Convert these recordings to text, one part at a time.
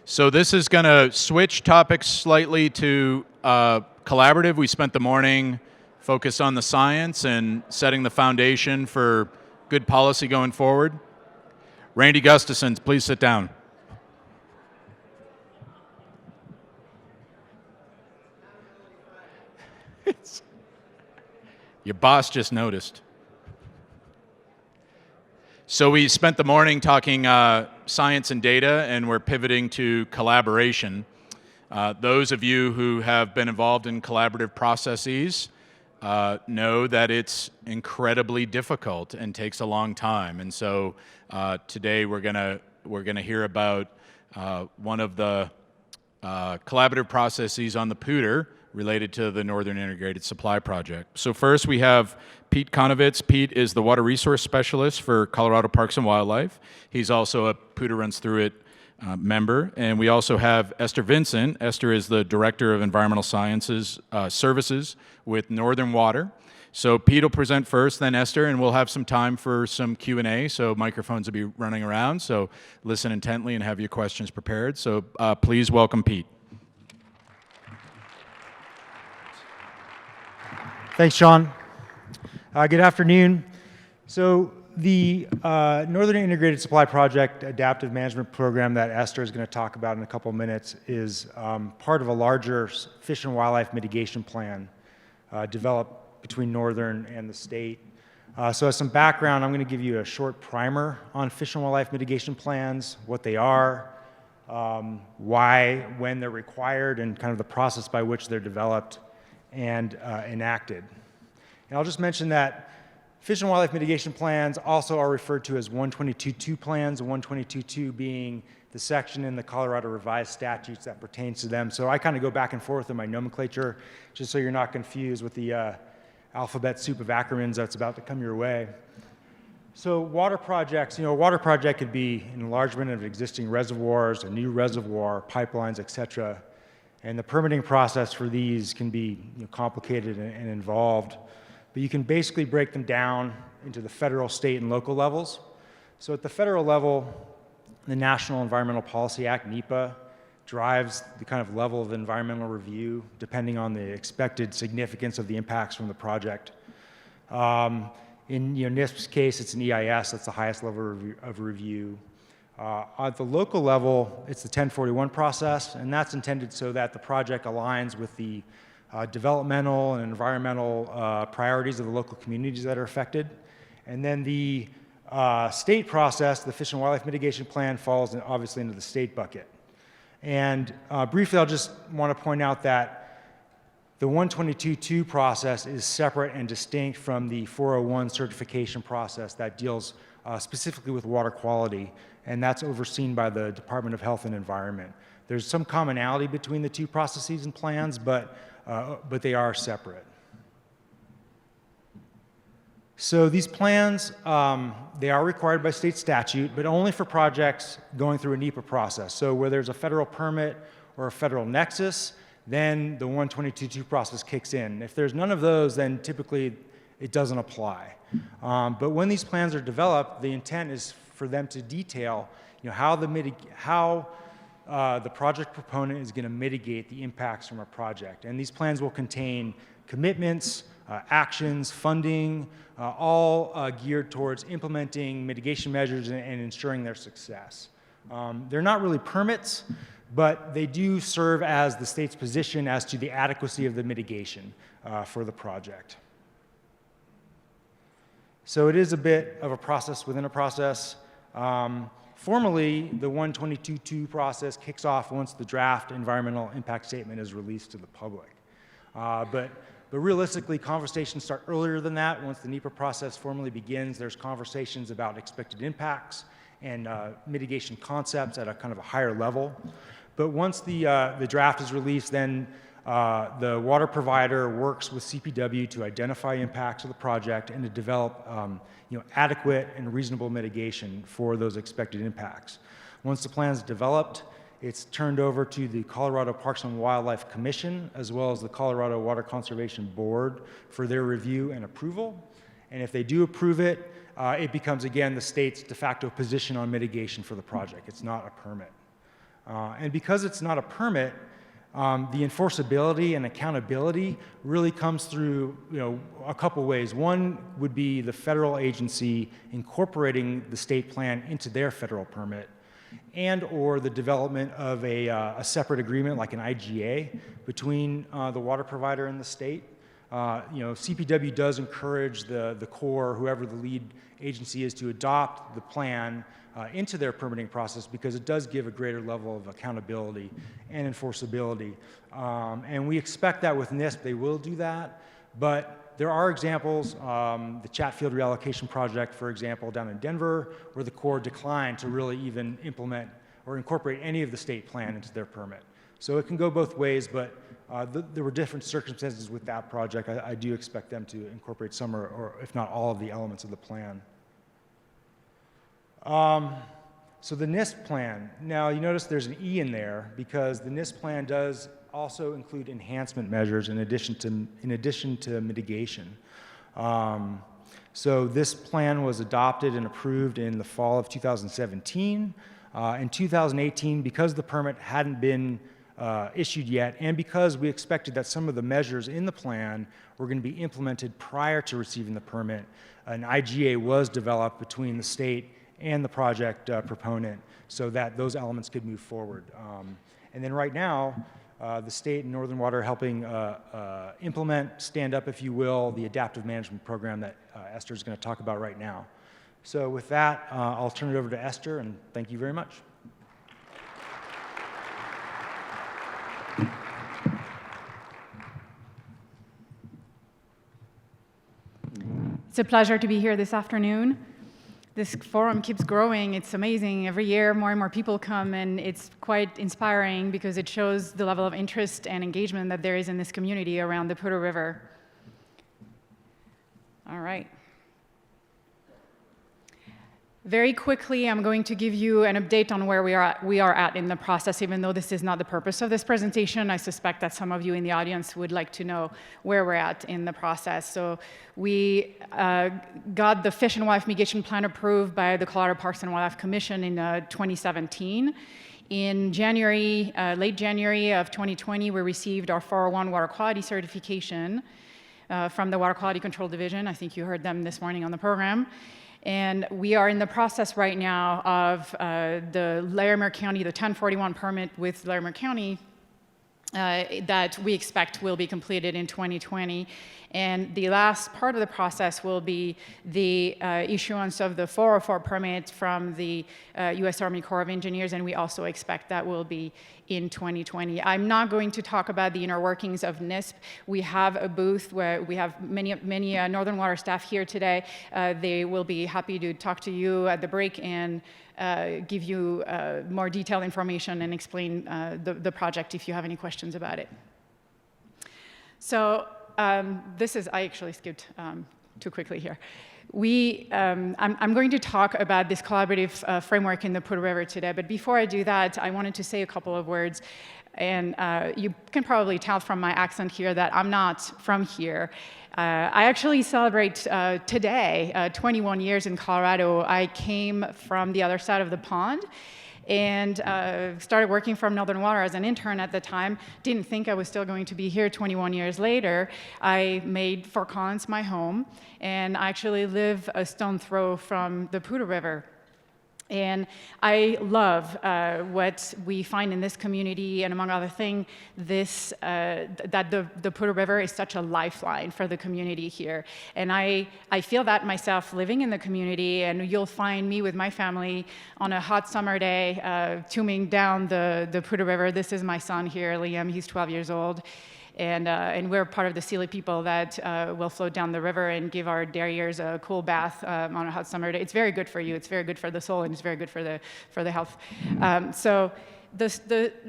So this is going to switch topics slightly to collaborative. We spent the morning focused on the science and setting the foundation for good policy going forward. Randy Gustafson, please sit down. Your boss just noticed. So we spent the morning talking science and data, and we're pivoting to collaboration. Those of you who have been involved in collaborative processes know that it's incredibly difficult and takes a long time. And so today we're gonna hear about one of the collaborative processes on the Poudre related to the Northern Integrated Supply Project. So first we have Pete Conovitz. Pete is the Water Resource Specialist for Colorado Parks and Wildlife. He's also a Poudre Runs Through It member. And we also have Esther Vincent. Esther is the Director of Environmental Sciences Services with Northern Water. So Pete will present first, then Esther, and we'll have some time for some Q&A, so microphones will be running around. So listen intently and have your questions prepared. So please welcome Pete. Thanks, Sean. Good afternoon. So the Northern Integrated Supply Project Adaptive Management Program that Esther is going to talk about in a couple of minutes is part of a larger fish and wildlife mitigation plan developed between Northern and the state. So as some background, I'm going to give you a short primer on fish and wildlife mitigation plans, what they are, why, when they're required, and kind of the process by which they're developed and enacted. And I'll just mention that fish and wildlife mitigation plans also are referred to as 122.2 plans, 122.2 being the section in the Colorado revised statutes that pertains to them. So I kind of go back and forth in my nomenclature, just so you're not confused with the alphabet soup of acronyms that's about to come your way. So water projects, a water project could be an enlargement of existing reservoirs, a new reservoir, pipelines, et cetera. And the permitting process for these can be complicated and involved. But you can basically break them down into the federal, state, and local levels. So at the federal level, the National Environmental Policy Act, NEPA, drives the kind of level of environmental review depending on the expected significance of the impacts from the project. In NISP's case, it's an EIS, that's the highest level of review. At the local level, it's the 1041 process, and that's intended so that the project aligns with the developmental and environmental priorities of the local communities that are affected. And then the state process, the Fish and Wildlife Mitigation Plan, falls obviously into the state bucket. And briefly, I'll just want to point out that the 122.2 process is separate and distinct from the 401 certification process that deals specifically with water quality, and that's overseen by the Department of Health and Environment. There's some commonality between the two processes and plans, but they are separate. So these plans, they are required by state statute, but only for projects going through a NEPA process. So where there's a federal permit or a federal nexus, then the 122.2 process kicks in. If there's none of those, then typically it doesn't apply. But when these plans are developed, the intent is for them to detail how the project proponent is going to mitigate the impacts from a project. And these plans will contain commitments, actions, funding, all geared towards implementing mitigation measures and ensuring their success. They're not really permits, but they do serve as the state's position as to the adequacy of the mitigation for the project. So it is a bit of a process within a process. Formally, the 122.2 process kicks off once the draft environmental impact statement is released to the public. But realistically, conversations start earlier than that. Once the NEPA process formally begins, there's conversations about expected impacts and mitigation concepts at a kind of a higher level. But once the draft is released, then the water provider works with CPW to identify impacts of the project and to develop adequate and reasonable mitigation for those expected impacts. Once the plan is developed, it's turned over to the Colorado Parks and Wildlife Commission as well as the Colorado Water Conservation Board for their review and approval. And if they do approve it, it becomes, again, the state's de facto position on mitigation for the project. It's not a permit. And because it's not a permit, the enforceability and accountability really comes through a couple ways. One would be the federal agency incorporating the state plan into their federal permit, and or the development of a separate agreement like an IGA between the water provider and the state. CPW does encourage the Corps, whoever the lead agency is, to adopt the plan into their permitting process because it does give a greater level of accountability and enforceability. And we expect that with NISP they will do that, but there are examples, the Chatfield reallocation project, for example, down in Denver, where the Corps declined to really even implement or incorporate any of the state plan into their permit. So it can go both ways, but there were different circumstances with that project. I do expect them to incorporate some or if not all of the elements of the plan. So the NISP plan, now you notice there's an E in there because the NISP plan does also include enhancement measures in addition to mitigation. So this plan was adopted and approved in the fall of 2017. In 2018, because the permit hadn't been issued yet, and because we expected that some of the measures in the plan were going to be implemented prior to receiving the permit, an IGA was developed between the state and the project proponent so that those elements could move forward. And then right now, the state and Northern Water are helping implement, stand up, if you will, the adaptive management program that Esther is going to talk about right now. So with that, I'll turn it over to Esther, and thank you very much. It's a pleasure to be here this afternoon. This forum keeps growing. It's amazing. Every year, more and more people come, and it's quite inspiring because it shows the level of interest and engagement that there is in this community around the Poudre River. All right. Very quickly, I'm going to give you an update on where we are at in the process. Even though this is not the purpose of this presentation, I suspect that some of you in the audience would like to know where we're at in the process. So we got the Fish and Wildlife Mitigation Plan approved by the Colorado Parks and Wildlife Commission in 2017. In January, late January of 2020, we received our 401 water quality certification from the Water Quality Control Division. I think you heard them this morning on the program. And we are in the process right now of the Larimer County, the 1041 permit with Larimer County that we expect will be completed in 2020. And the last part of the process will be the issuance of the 404 permit from the U.S. Army Corps of Engineers, and we also expect that will be in 2020. I'm not going to talk about the inner workings of NISP. We have a booth where we have many Northern Water staff here today. They will be happy to talk to you at the break and give you more detailed information and explain the project if you have any questions about it. So this is, I actually skipped too quickly here. I'm going to talk about this collaborative framework in the Poudre River today, but before I do that, I wanted to say a couple of words. And you can probably tell from my accent here that I'm not from here. I actually celebrate today 21 years in Colorado. I came from the other side of the pond and started working from Northern Water as an intern at the time. Didn't think I was still going to be here 21 years later. I made Fort Collins my home, and I actually live a stone throw from the Poudre River. And I love what we find in this community, and among other things, that the Poudre River is such a lifeline for the community here. And I feel that myself living in the community, and you'll find me with my family on a hot summer day tuning down the Poudre River. This is my son here, Liam, he's 12 years old. And we're part of the silly people that will float down the river and give our derriers a cool bath on a hot summer day. It's very good for you. It's very good for the soul, and it's very good for the health. So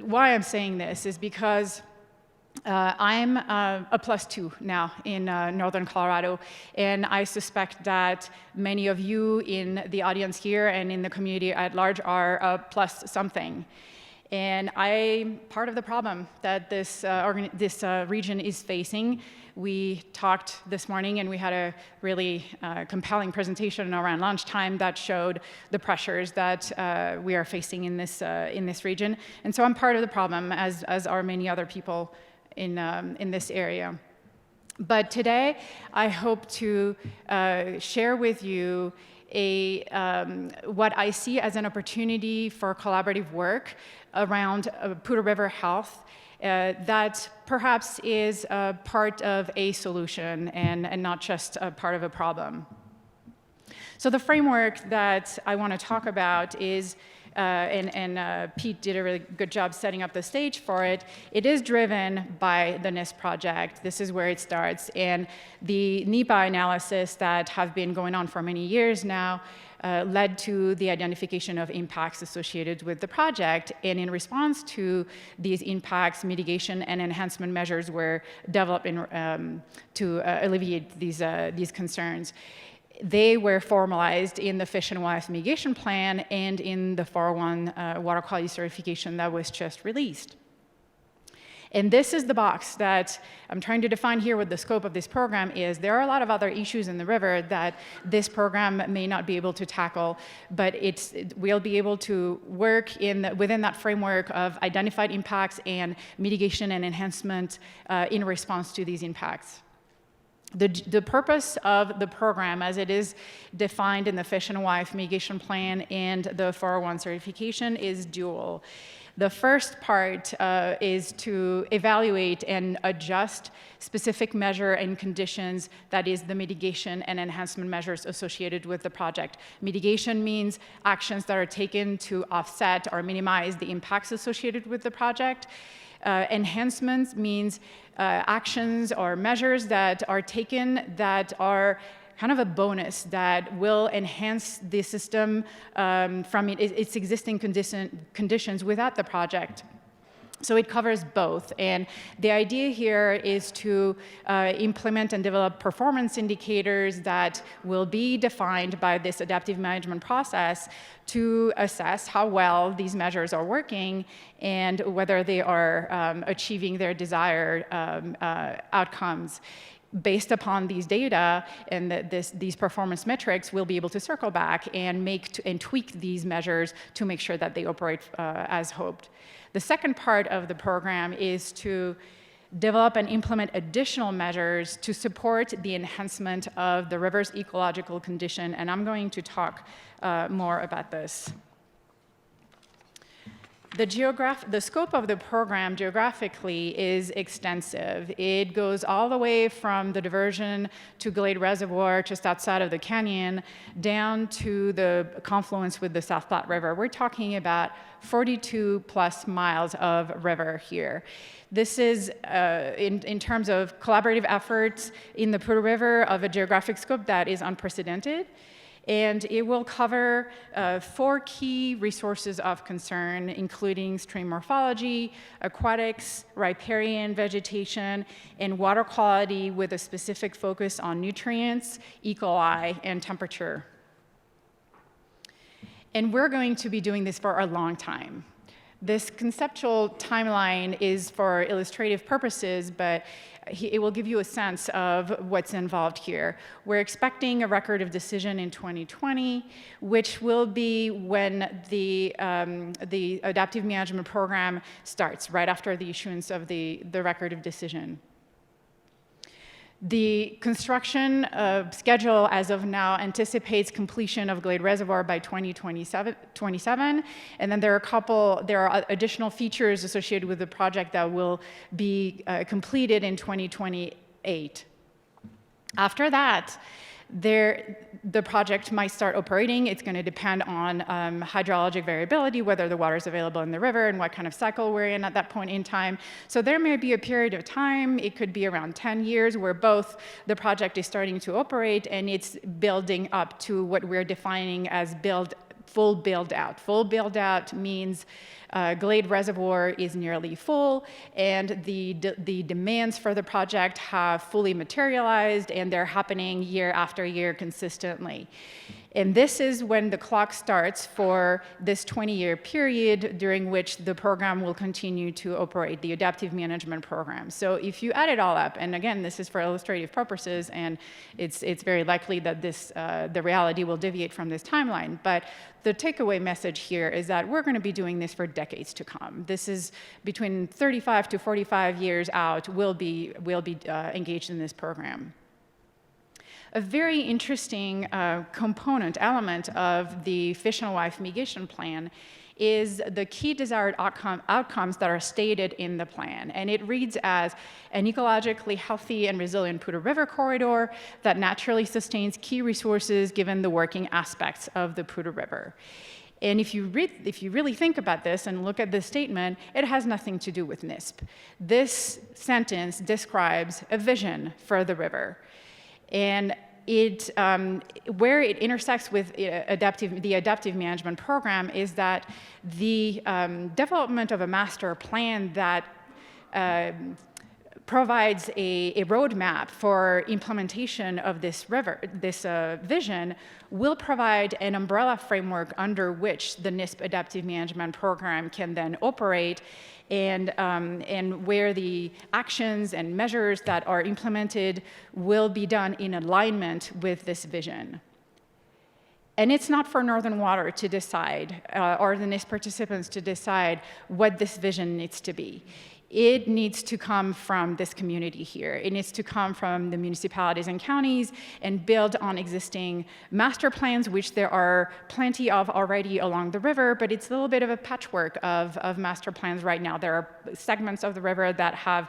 why I'm saying this is because I'm a +2 now in Northern Colorado, and I suspect that many of you in the audience here and in the community at large are a plus something. And I'm part of the problem that this region is facing. We talked this morning, and we had a really compelling presentation around lunchtime that showed the pressures that we are facing in this region. And so I'm part of the problem, as are many other people in this area. But today, I hope to share with you what I see as an opportunity for collaborative work around Poudre River health that perhaps is a part of a solution and not just a part of a problem. So the framework that I want to talk about is, and Pete did a really good job setting up the stage for it, it is driven by the NIST project. This is where it starts. And the NEPA analysis that have been going on for many years now led to the identification of impacts associated with the project. And in response to these impacts, mitigation and enhancement measures were developed to alleviate these concerns. They were formalized in the Fish and Wildlife Mitigation Plan and in the 401 water quality certification that was just released. And this is the box that I'm trying to define here what the scope of this program is. There are a lot of other issues in the river that this program may not be able to tackle, but we'll be able to work within that framework of identified impacts and mitigation and enhancement in response to these impacts. The purpose of the program, as it is defined in the Fish and Wildlife Mitigation Plan and the 401 certification, is dual. The first part is to evaluate and adjust specific measure and conditions, that is the mitigation and enhancement measures associated with the project. Mitigation means actions that are taken to offset or minimize the impacts associated with the project. Enhancements means actions or measures that are taken that are kind of a bonus that will enhance the system from its existing conditions without the project. So it covers both. And the idea here is to implement and develop performance indicators that will be defined by this adaptive management process to assess how well these measures are working and whether they are achieving their desired outcomes. Based upon these data and these performance metrics, we'll be able to circle back and tweak these measures to make sure that they operate as hoped. The second part of the program is to develop and implement additional measures to support the enhancement of the river's ecological condition, and I'm going to talk more about this. The scope of the program geographically is extensive. It goes all the way from the diversion to Glade Reservoir just outside of the canyon down to the confluence with the South Platte River. We're talking about 42 plus miles of river here. This is, in terms of collaborative efforts in the Poudre River, of a geographic scope that is unprecedented. And it will cover 4 key resources of concern, including stream morphology, aquatics, riparian vegetation, and water quality with a specific focus on nutrients, E. coli, and temperature. And we're going to be doing this for a long time. This conceptual timeline is for illustrative purposes, but it will give you a sense of what's involved here. We're expecting a record of decision in 2020, which will be when the adaptive management program starts, right after the issuance of the record of decision. The construction schedule as of now anticipates completion of Glade Reservoir by 2027, and then there are additional features associated with the project that will be completed in 2028. After that, the project might start operating. It's going to depend on hydrologic variability, whether the water is available in the river and what kind of cycle we're in at that point in time. So there may be a period of time, it could be around 10 years, where both the project is starting to operate and it's building up to what we're defining as full build out. Full build out means Glade Reservoir is nearly full, and the demands for the project have fully materialized, and they're happening year after year consistently. And this is when the clock starts for this 20-year period during which the program will continue to operate, the adaptive management program. So if you add it all up, and again, this is for illustrative purposes, and it's very likely that the reality will deviate from this timeline, but the takeaway message here is that we're going to be doing this for decades to come. This is between 35 to 45 years out, we'll be engaged in this program. A very interesting element of the Fish and Wildlife Mitigation Plan is the key desired outcomes that are stated in the plan. And it reads as an ecologically healthy and resilient Poudre River corridor that naturally sustains key resources given the working aspects of the Poudre River. And if you really think about this and look at this statement, it has nothing to do with NISP. This sentence describes a vision for the river. And where it intersects with the adaptive management program is that the development of a master plan that provides a roadmap for implementation of this vision will provide an umbrella framework under which the NISP adaptive management program can then operate, and where the actions and measures that are implemented will be done in alignment with this vision. And it's not for Northern Water to decide, or the NISP participants to decide what this vision needs to be. It needs to come from this community here. It needs to come from the municipalities and counties and build on existing master plans, which there are plenty of already along the river, but it's a little bit of a patchwork of master plans right now. There are segments of the river that have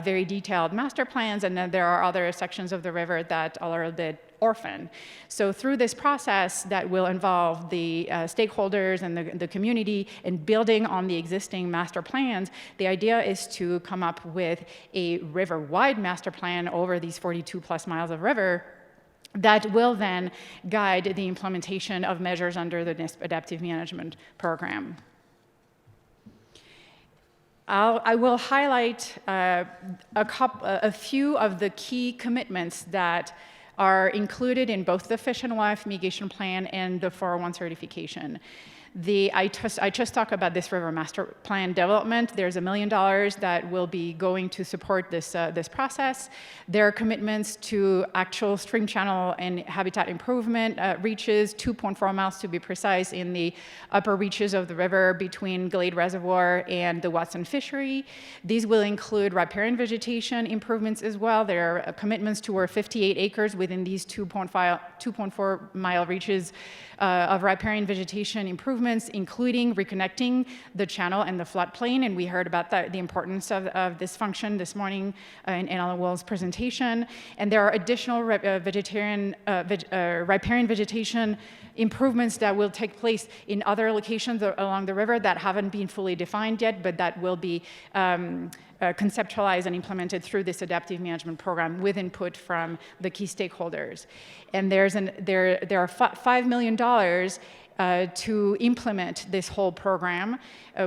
very detailed master plans, and then there are other sections of the river that are a bit orphan. So through this process that will involve the stakeholders and the community in building on the existing master plans, the idea is to come up with a river-wide master plan over these 42 plus miles of river that will then guide the implementation of measures under the NISP adaptive management program. I will highlight a few of the key commitments that are included in both the Fish and Wildlife Mitigation Plan and the 401 certification. I just talked about this river master plan development. There's $1 million that will be going to support this process. There are commitments to actual stream channel and habitat improvement reaches, 2.4 miles to be precise, in the upper reaches of the river between Glade Reservoir and the Watson Fishery. These will include riparian vegetation improvements as well. There are commitments to over 58 acres within these 2.4 mile reaches of riparian vegetation improvements, including reconnecting the channel and the floodplain. And we heard about the importance of this function this morning in Alan Wall's presentation. And there are additional riparian vegetation improvements that will take place in other locations along the river that haven't been fully defined yet, but that will be conceptualized and implemented through this adaptive management program with input from the key stakeholders. And there are $5 million to implement this whole program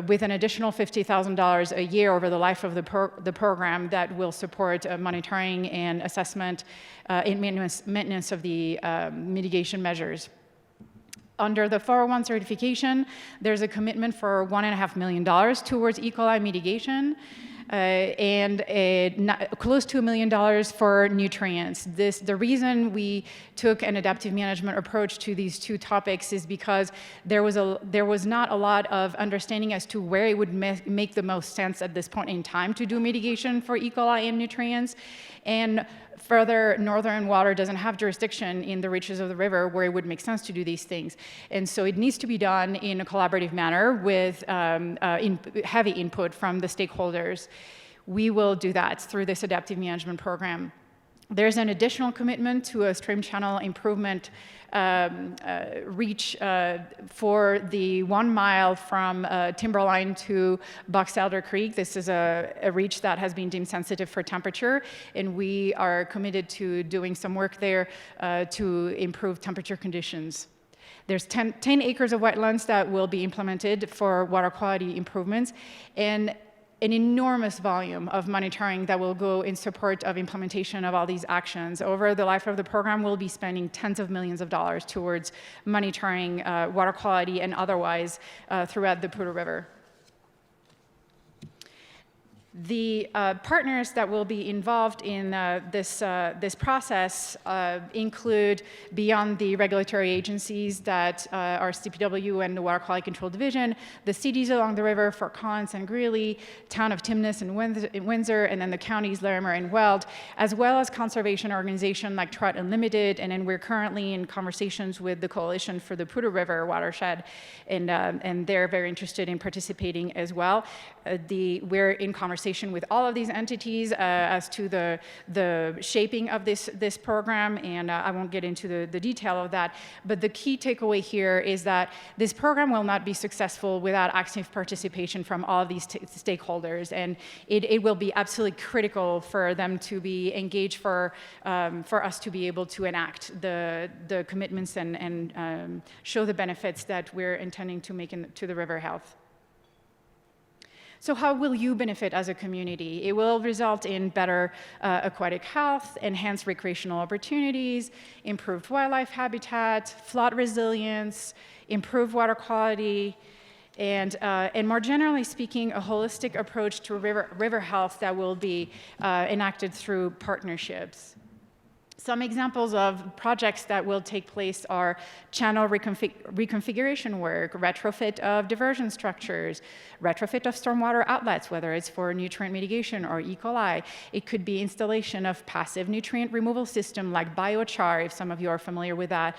with an additional $50,000 a year over the life of the program that will support monitoring and assessment and maintenance of the mitigation measures. Under the 401 certification, there's a commitment for $1.5 million towards E. coli mitigation. And close to $1 million for nutrients. The reason we took an adaptive management approach to these two topics is because there was not a lot of understanding as to where it would make the most sense at this point in time to do mitigation for E. coli and nutrients. And further, Northern Water doesn't have jurisdiction in the reaches of the river where it would make sense to do these things. And so it needs to be done in a collaborative manner with heavy input from the stakeholders. We will do that through this adaptive management program. There's an additional commitment to a stream channel improvement reach for the 1 mile from Timberline to Box Elder Creek. This is a reach that has been deemed sensitive for temperature, and we are committed to doing some work there to improve temperature conditions. There's 10 acres of wetlands that will be implemented for water quality improvements, and an enormous volume of monitoring that will go in support of implementation of all these actions. Over the life of the program, we'll be spending tens of millions of dollars towards monitoring water quality and otherwise throughout the Poudre River. The partners that will be involved in this process include, beyond the regulatory agencies that are CPW and the Water Quality Control Division, the cities along the river, Fort Collins and Greeley, town of Timness and Windsor, and then the counties Larimer and Weld, as well as conservation organizations like Trout Unlimited, and then we're currently in conversations with the Coalition for the Poudre River Watershed, and they're very interested in participating as well. We're in conversation with all of these entities as to the shaping of this program, and I won't get into the detail of that, but the key takeaway here is that this program will not be successful without active participation from all of these stakeholders, and it will be absolutely critical for them to be engaged, for us to be able to enact the commitments and show the benefits that we're intending to make to the river health. So how will you benefit as a community? It will result in better aquatic health, enhanced recreational opportunities, improved wildlife habitat, flood resilience, improved water quality, and more generally speaking, a holistic approach to river health that will be enacted through partnerships. Some examples of projects that will take place are channel reconfiguration work, retrofit of diversion structures, retrofit of stormwater outlets, whether it's for nutrient mitigation or E. coli. It could be installation of passive nutrient removal system like biochar, if some of you are familiar with that,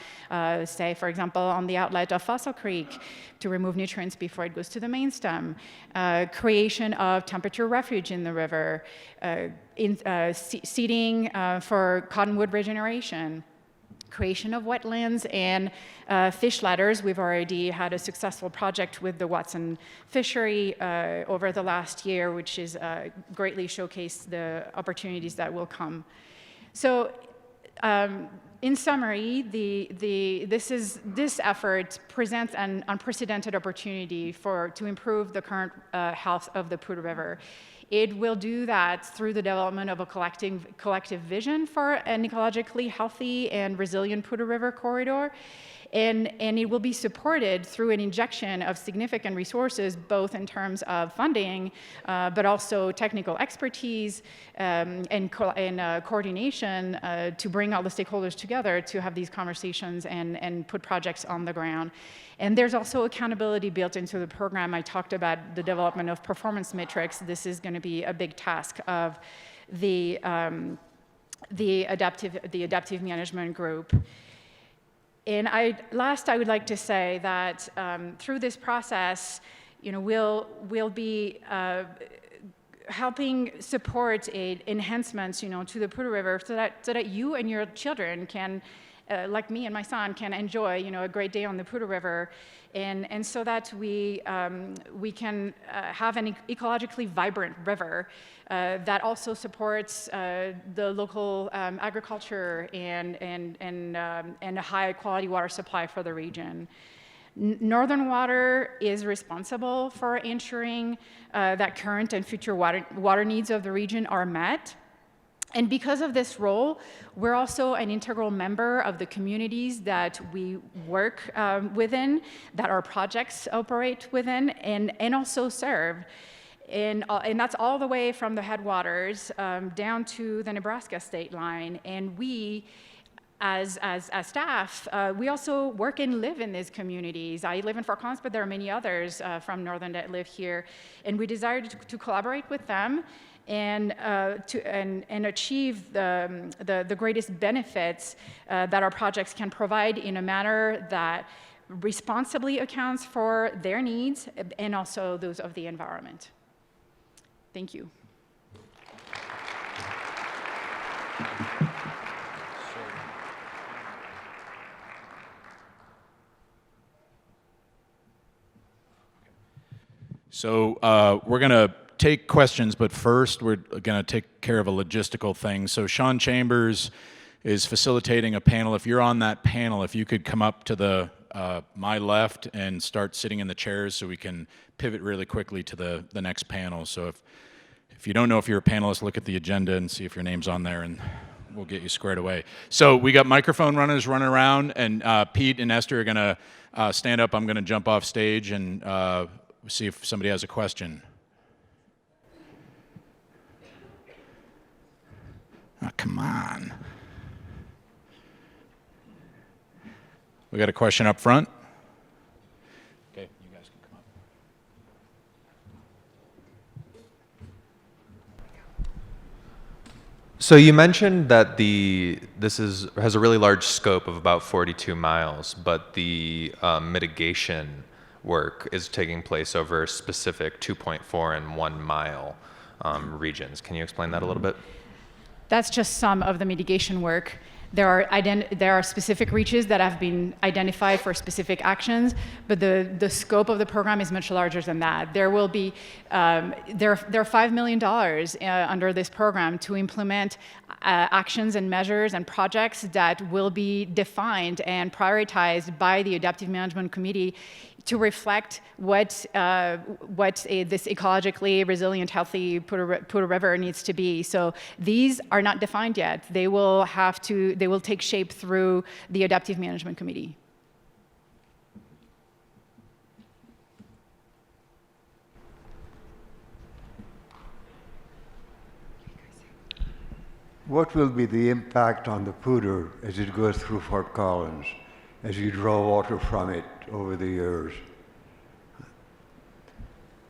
say, for example, on the outlet of Fossil Creek to remove nutrients before it goes to the main stem, creation of temperature refuge in the river, seeding for cottonwood regeneration, creation of wetlands and fish ladders. We've already had a successful project with the Watson fishery over the last year, which is greatly showcased the opportunities that will come. So in summary, this effort presents an unprecedented opportunity to improve the current health of the Poudre River. It will do that through the development of a collective vision for an ecologically healthy and resilient Poudre River corridor. And it will be supported through an injection of significant resources, both in terms of funding, but also technical expertise and coordination to bring all the stakeholders together to have these conversations and put projects on the ground. And there's also accountability built into the program. I talked about the development of performance metrics. This is going to be a big task of the adaptive management group. And last, I would like to say that through this process, we'll be helping support enhancements, to the Poudre River, so that you and your children can, like me and my son, can enjoy, a great day on the Poudre River, and so that we can have an ecologically vibrant river that also supports the local agriculture and a high quality water supply for the region. Northern Water is responsible for ensuring that current and future water needs of the region are met. And because of this role, we're also an integral member of the communities that we work within, that our projects operate within, and also serve. And that's all the way from the headwaters down to the Nebraska state line. And we, as staff, we also work and live in these communities. I live in Fort Collins, but there are many others from Northern that live here. And we desire to collaborate with them and achieve the greatest benefits that our projects can provide in a manner that responsibly accounts for their needs and also those of the environment. Thank you. So we're going to take questions, but first we're going to take care of a logistical thing. So Sean Chambers is facilitating a panel. If you're on that panel, if you could come up to the my left and start sitting in the chairs so we can pivot really quickly to the next panel. So if you don't know if you're a panelist, look at the agenda and see if your name's on there, and we'll get you squared away. So we got microphone runners running around, and Pete and Esther are going to stand up. I'm going to jump off stage and see if somebody has a question. Oh, come on. We got a question up front. Okay, you guys can come up. So you mentioned that this has a really large scope of about 42 miles, but the mitigation work is taking place over specific 2.4 and 1 mile regions. Can you explain that a little bit? That's just some of the mitigation work. There are specific reaches that have been identified for specific actions, but the scope of the program is much larger than that. There will be there are $5 million under this program to implement actions and measures and projects that will be defined and prioritized by the Adaptive Management Committee to reflect what this ecologically resilient, healthy Poudre River needs to be. So these are not defined yet. They will take shape through the Adaptive Management Committee. What will be the impact on the Poudre as it goes through Fort Collins, as you draw water from it over the years?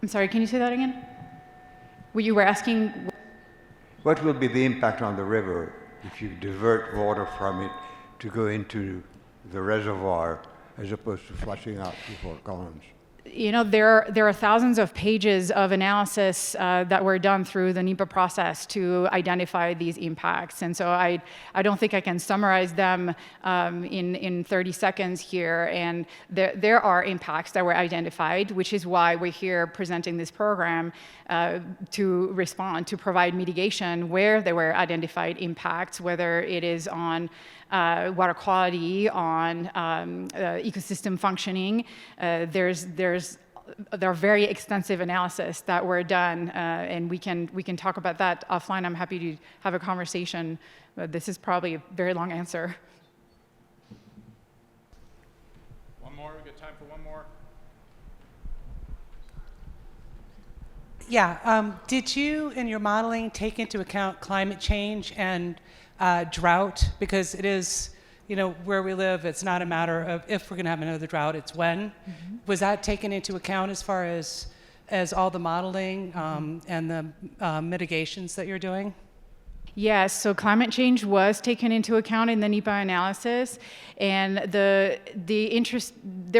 I'm sorry, can you say that again? You were asking? What will be the impact on the river if you divert water from it to go into the reservoir as opposed to flushing out to Fort Collins? You know, there are thousands of pages of analysis that were done through the NEPA process to identify these impacts, and so I don't think I can summarize them in 30 seconds here. And there are impacts that were identified, which is why we're here presenting this program to respond, to provide mitigation where there were identified impacts, whether it is on water quality, on ecosystem functioning. There are very extensive analysis that were done, and we can talk about that offline. I'm happy to have a conversation, but this is probably a very long answer. One more, we got time for one more. Yeah, did you in your modeling take into account climate change and drought? Because it is, you know, where we live, it's not a matter of if we're going to have another drought, it's when. Mm-hmm. Was that taken into account as far as all the modeling and the mitigations that you're doing? Yes, so climate change was taken into account in the NEPA analysis, and there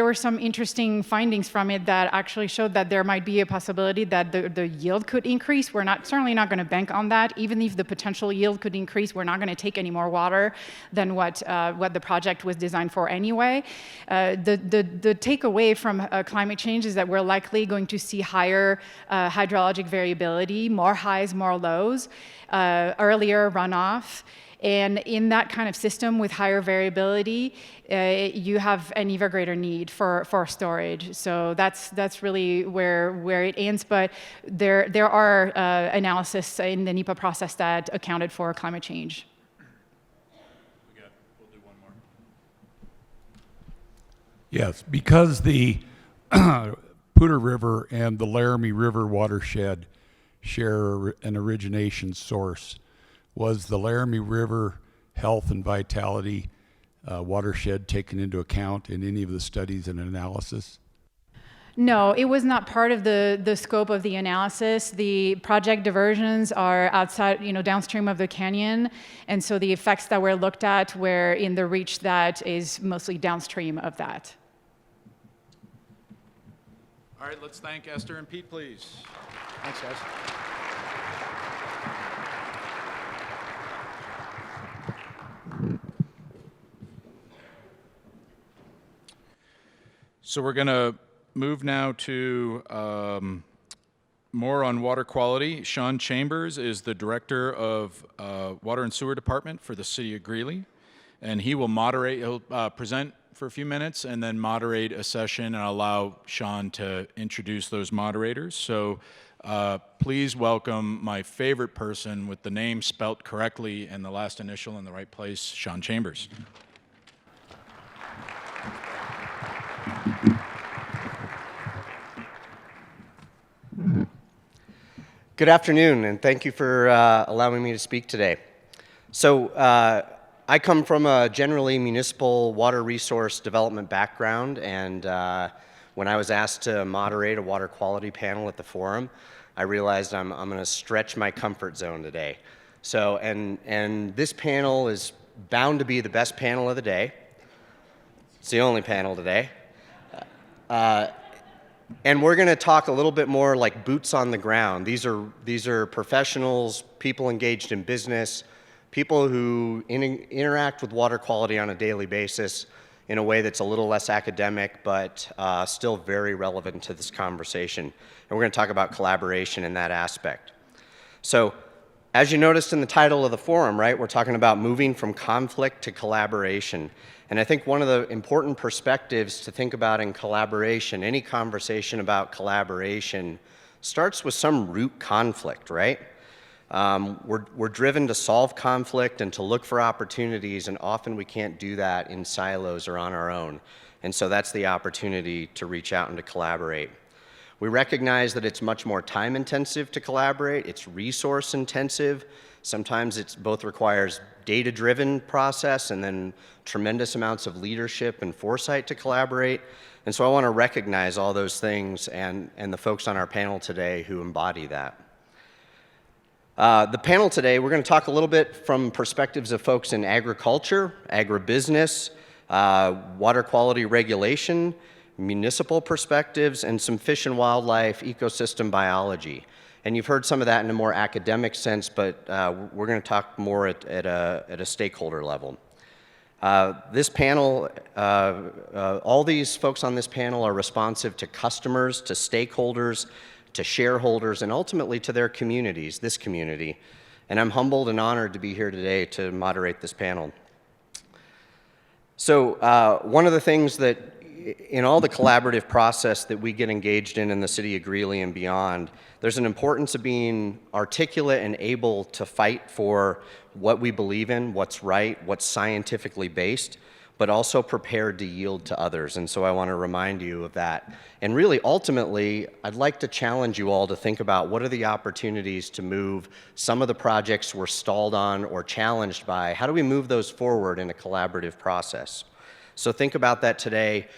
were some interesting findings from it that actually showed that there might be a possibility that the yield could increase. We're certainly not going to bank on that. Even if the potential yield could increase, we're not going to take any more water than what the project was designed for anyway. The takeaway from climate change is that we're likely going to see higher hydrologic variability, more highs, more lows, earlier runoff. And in that kind of system with higher variability, you have an even greater need for storage. So that's really where it ends. But there are analysis in the NEPA process that accounted for climate change. We'll do one more. Yes, because the Poudre River and the Laramie River watershed share an origination source. Was the Laramie River health and vitality watershed taken into account in any of the studies and analysis? No, it was not part of the scope of the analysis. The project diversions are outside, downstream of the canyon, and so the effects that were looked at were in the reach that is mostly downstream of that. All right, let's thank Esther and Pete, please. Thanks, guys. So we're going to move now to more on water quality. Sean Chambers is the Director of Water and Sewer Department for the City of Greeley, and he will moderate, he'll present for a few minutes and then moderate a session and allow Sean to introduce those moderators. So please welcome my favorite person with the name spelt correctly and the last initial in the right place, Sean Chambers. Good afternoon, and thank you for allowing me to speak today. So I come from a generally municipal water resource development background, and when I was asked to moderate a water quality panel at the forum, I realized I'm going to stretch my comfort zone today. So, and this panel is bound to be the best panel of the day. It's the only panel today. And we're going to talk a little bit more like boots on the ground. These are professionals, people engaged in business, people who interact with water quality on a daily basis in a way that's a little less academic, but still very relevant to this conversation. And we're going to talk about collaboration in that aspect. So, as you noticed in the title of the forum, right, we're talking about moving from conflict to collaboration. And I think one of the important perspectives to think about in collaboration, any conversation about collaboration, starts with some root conflict, right? We're driven to solve conflict and to look for opportunities, and often we can't do that in silos or on our own. And so that's the opportunity to reach out and to collaborate. We recognize that it's much more time intensive to collaborate, it's resource intensive. Sometimes it both requires data-driven process and then tremendous amounts of leadership and foresight to collaborate. And so I want to recognize all those things and the folks on our panel today who embody that. The panel today, we're going to talk a little bit from perspectives of folks in agriculture, agribusiness, water quality regulation, municipal perspectives, and some fish and wildlife ecosystem biology. And you've heard some of that in a more academic sense, but we're going to talk more at a stakeholder level. This panel, all these folks on this panel are responsive to customers, to stakeholders, to shareholders, and ultimately to their communities, this community. And I'm humbled and honored to be here today to moderate this panel. So one of the things that in all the collaborative process that we get engaged in the city of Greeley and beyond, there's an importance of being articulate and able to fight for what we believe in, what's right, what's scientifically based, but also prepared to yield to others. And so I want to remind you of that. And really, ultimately, I'd like to challenge you all to think about what are the opportunities to move some of the projects we're stalled on or challenged by. How do we move those forward in a collaborative process? So think about that today.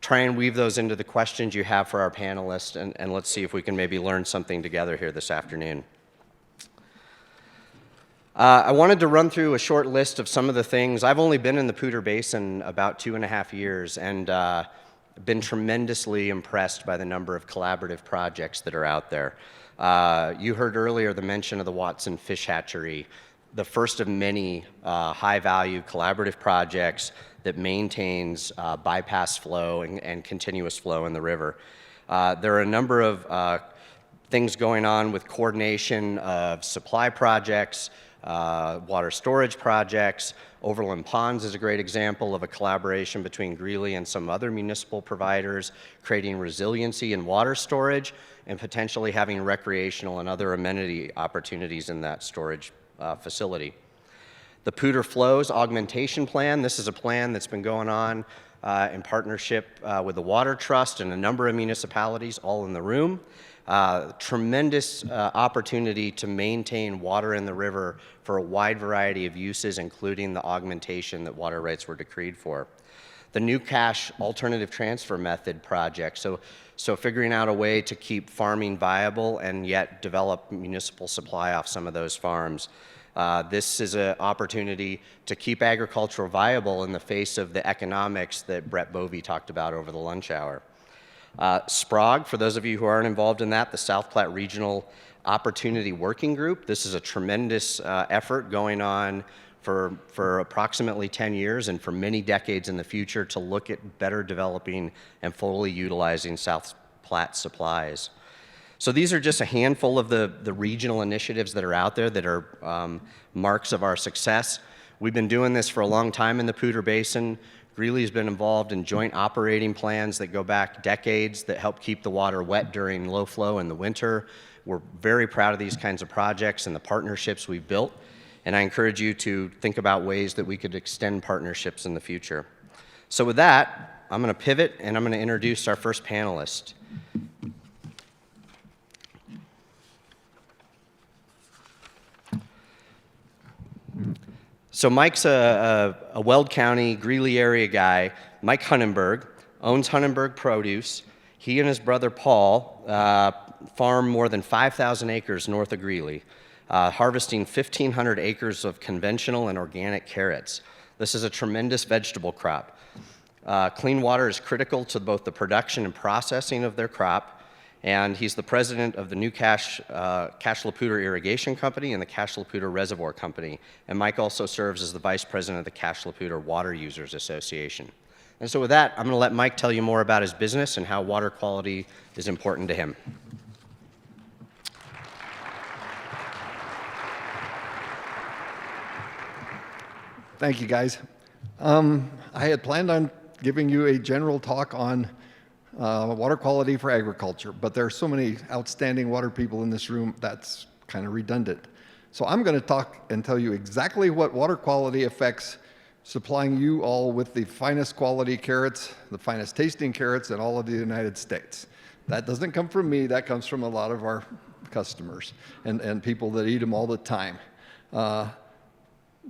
Try and weave those into the questions you have for our panelists, and let's see if we can maybe learn something together here this afternoon. I wanted to run through a short list of some of the things. I've only been in the Poudre Basin about 2.5 years, and been tremendously impressed by the number of collaborative projects that are out there. You heard earlier the mention of the Watson Fish Hatchery, the first of many high-value collaborative projects that maintains bypass flow and continuous flow in the river. There are a number of things going on with coordination of supply projects, water storage projects. Overland Ponds is a great example of a collaboration between Greeley and some other municipal providers, creating resiliency in water storage and potentially having recreational and other amenity opportunities in that storage facility. The Poudre Flows Augmentation Plan, this is a plan that's been going on in partnership with the Water Trust and a number of municipalities all in the room. Tremendous opportunity to maintain water in the river for a wide variety of uses, including the augmentation that water rights were decreed for. The New Cash Alternative Transfer Method project, so figuring out a way to keep farming viable and yet develop municipal supply off some of those farms. This is an opportunity to keep agriculture viable in the face of the economics that Brett Bovee talked about over the lunch hour. SPROG, for those of you who aren't involved in that, the South Platte Regional Opportunity Working Group. This is a tremendous effort going on for approximately 10 years and for many decades in the future to look at better developing and fully utilizing South Platte supplies. So these are just a handful of the regional initiatives that are out there that are marks of our success. We've been doing this for a long time in the Poudre Basin. Greeley's been involved in joint operating plans that go back decades that help keep the water wet during low flow in the winter. We're very proud of these kinds of projects and the partnerships we've built, and I encourage you to think about ways that we could extend partnerships in the future. So with that, I'm going to pivot and I'm going to introduce our first panelist. So Mike's a Weld County, Greeley area guy. Mike Hungenberg owns Hungenberg Produce. He and his brother Paul farm more than 5,000 acres north of Greeley, harvesting 1,500 acres of conventional and organic carrots. This is a tremendous vegetable crop. Clean water is critical to both the production and processing of their crop. And he's the president of the new Cache-la-Poudre Irrigation Company and the Cache-la-Poudre Reservoir Company. And Mike also serves as the vice president of the Cache-la-Poudre Water Users Association. And so with that, I'm going to let Mike tell you more about his business and how water quality is important to him. Thank you, guys. I had planned on giving you a general talk on water quality for agriculture, but there are so many outstanding water people in this room that's kind of redundant. So I'm going to talk and tell you exactly what water quality affects supplying you all with the finest quality carrots, the finest tasting carrots in all of the United States. That doesn't come from me, that comes from a lot of our customers and people that eat them all the time.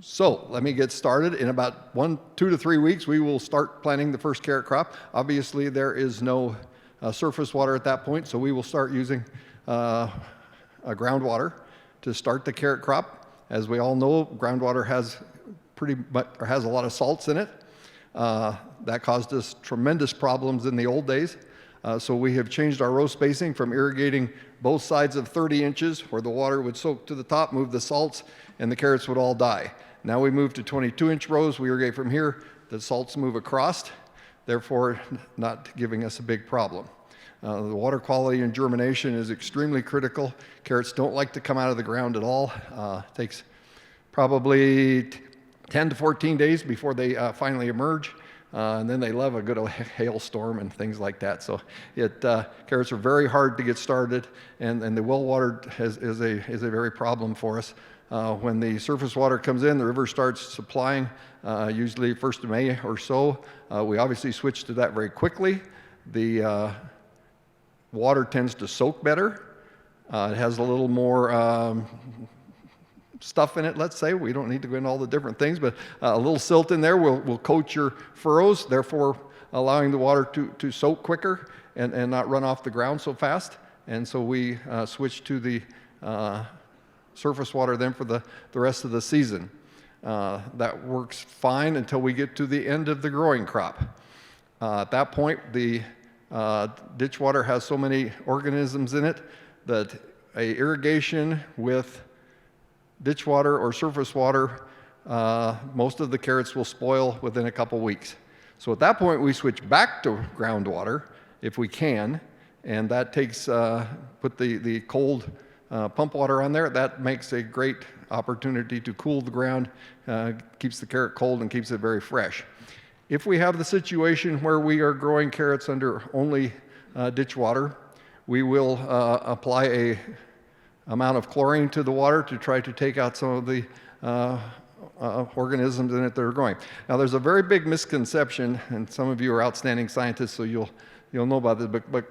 So let me get started. In about 2 to 3 weeks, we will start planting the first carrot crop. Obviously, there is no surface water at that point, so we will start using groundwater to start the carrot crop. As we all know, groundwater has a lot of salts in it. That caused us tremendous problems in the old days. So we have changed our row spacing from irrigating both sides of 30 inches, where the water would soak to the top, move the salts, and the carrots would all die. Now we move to 22-inch rows. We irrigate from here. The salts move across, therefore not giving us a big problem. The water quality and germination is extremely critical. Carrots don't like to come out of the ground at all. It takes probably 10 to 14 days before they finally emerge. And then they love a good hailstorm and things like that. So carrots are very hard to get started, and the well water is a very problem for us. When the surface water comes in, the river starts supplying, usually 1st of May or so. We obviously switch to that very quickly. The water tends to soak better. It has a little more stuff in it, let's say. We don't need to go into all the different things, but a little silt in there will coat your furrows, therefore allowing the water to soak quicker and not run off the ground so fast. And so we switch to the surface water then for the rest of the season. That works fine until we get to the end of the growing crop. At that point, the ditch water has so many organisms in it that irrigation with ditch water or surface water, most of the carrots will spoil within a couple weeks. So at that point, we switch back to groundwater if we can, and that takes, put the cold pump water on there. That makes a great opportunity to cool the ground, keeps the carrot cold and keeps it very fresh. If we have the situation where we are growing carrots under only ditch water, we will apply a amount of chlorine to the water to try to take out some of the organisms in it that are growing. Now there's a very big misconception, and some of you are outstanding scientists, so you'll know about this, but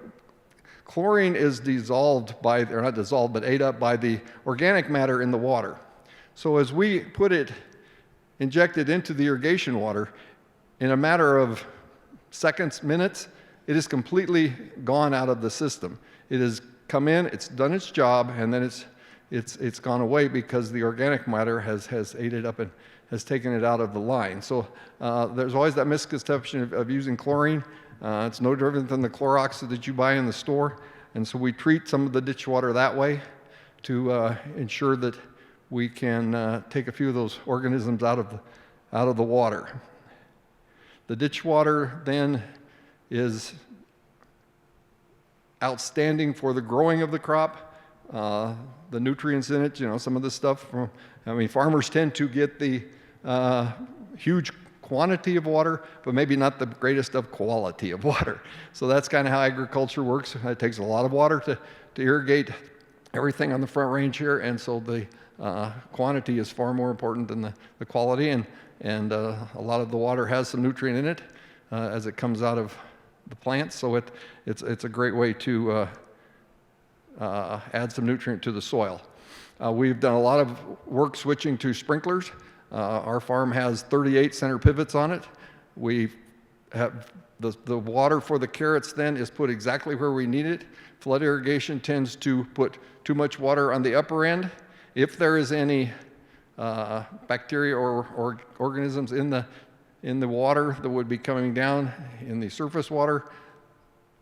chlorine is dissolved by, or not dissolved, but ate up by the organic matter in the water. So as we put it, injected into the irrigation water, in a matter of seconds, minutes, it is completely gone out of the system. It has come in, it's done its job, and then it's gone away because the organic matter has ate it up and has taken it out of the line. So there's always that misconception of using chlorine. It's no different than the Clorox that you buy in the store. And so we treat some of the ditch water that way to ensure that we can take a few of those organisms out of the water. The ditch water then is outstanding for the growing of the crop. The nutrients in it, some of the stuff farmers tend to get the huge quantity of water, but maybe not the greatest of quality of water. So that's kind of how agriculture works. It takes a lot of water to irrigate everything on the Front Range here, and so the quantity is far more important than the quality, and a lot of the water has some nutrient in it as it comes out of the plants, so it's a great way to add some nutrient to the soil. We've done a lot of work switching to sprinklers. Our farm has 38 center pivots on it. We have the water for the carrots then is put exactly where we need it. Flood irrigation tends to put too much water on the upper end. If there is any bacteria or organisms in the water that would be coming down in the surface water,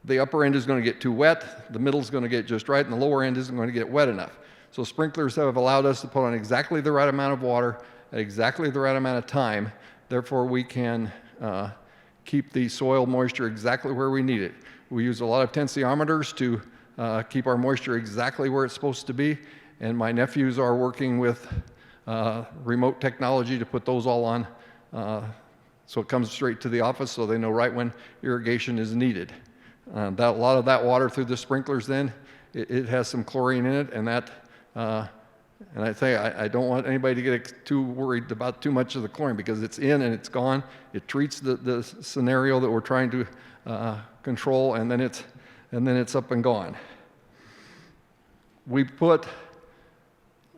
the upper end is going to get too wet, the middle is going to get just right, and the lower end isn't going to get wet enough. So sprinklers have allowed us to put on exactly the right amount of water at exactly the right amount of time. Therefore, we can keep the soil moisture exactly where we need it. We use a lot of tensiometers to keep our moisture exactly where it's supposed to be, and my nephews are working with remote technology to put those all on so it comes straight to the office so they know right when irrigation is needed. A lot of that water through the sprinklers then, it has some chlorine in it, and that and I say I don't want anybody to get too worried about too much of the chlorine because it's in and it's gone. It treats the scenario that we're trying to control, and then it's up and gone. We put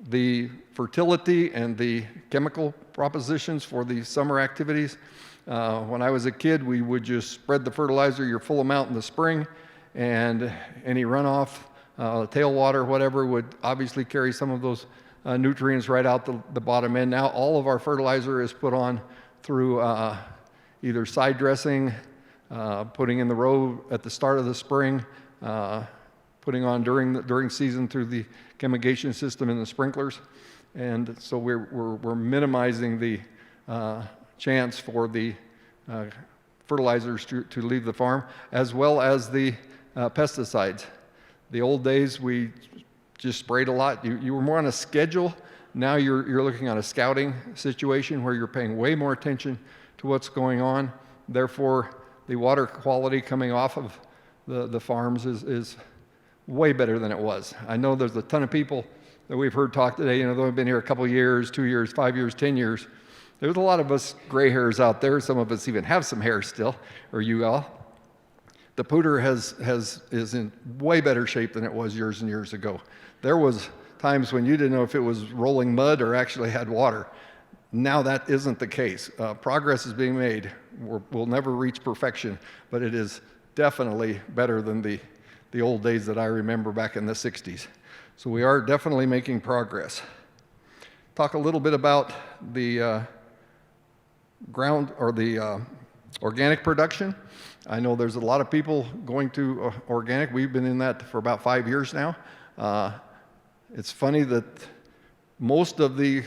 the fertility and the chemical propositions for the summer activities. When I was a kid, we would just spread the fertilizer your full amount in the spring, and any runoff, tailwater, whatever, would obviously carry some of those nutrients right out the bottom end. Now all of our fertilizer is put on through either side dressing, putting in the row at the start of the spring, putting on during season through the chemigation system in the sprinklers, and so we're minimizing the chance for the fertilizers to leave the farm, as well as the pesticides. The old days we just sprayed a lot. You were more on a schedule. Now you're looking at a scouting situation where you're paying way more attention to what's going on. Therefore, the water quality coming off of the farms is way better than it was. I know there's a ton of people that we've heard talk today, that have been here a couple years, 2 years, 5 years, 10 years. There's a lot of us gray hairs out there. Some of us even have some hair still, or you all. The Poudre is in way better shape than it was years and years ago. There was times when you didn't know if it was rolling mud or actually had water. Now that isn't the case. Progress is being made. We'll never reach perfection, but it is definitely better than the old days that I remember back in the 60s. So we are definitely making progress. Talk a little bit about the ground or the organic production. I know there's a lot of people going to organic. We've been in that for about 5 years now. It's funny that most of the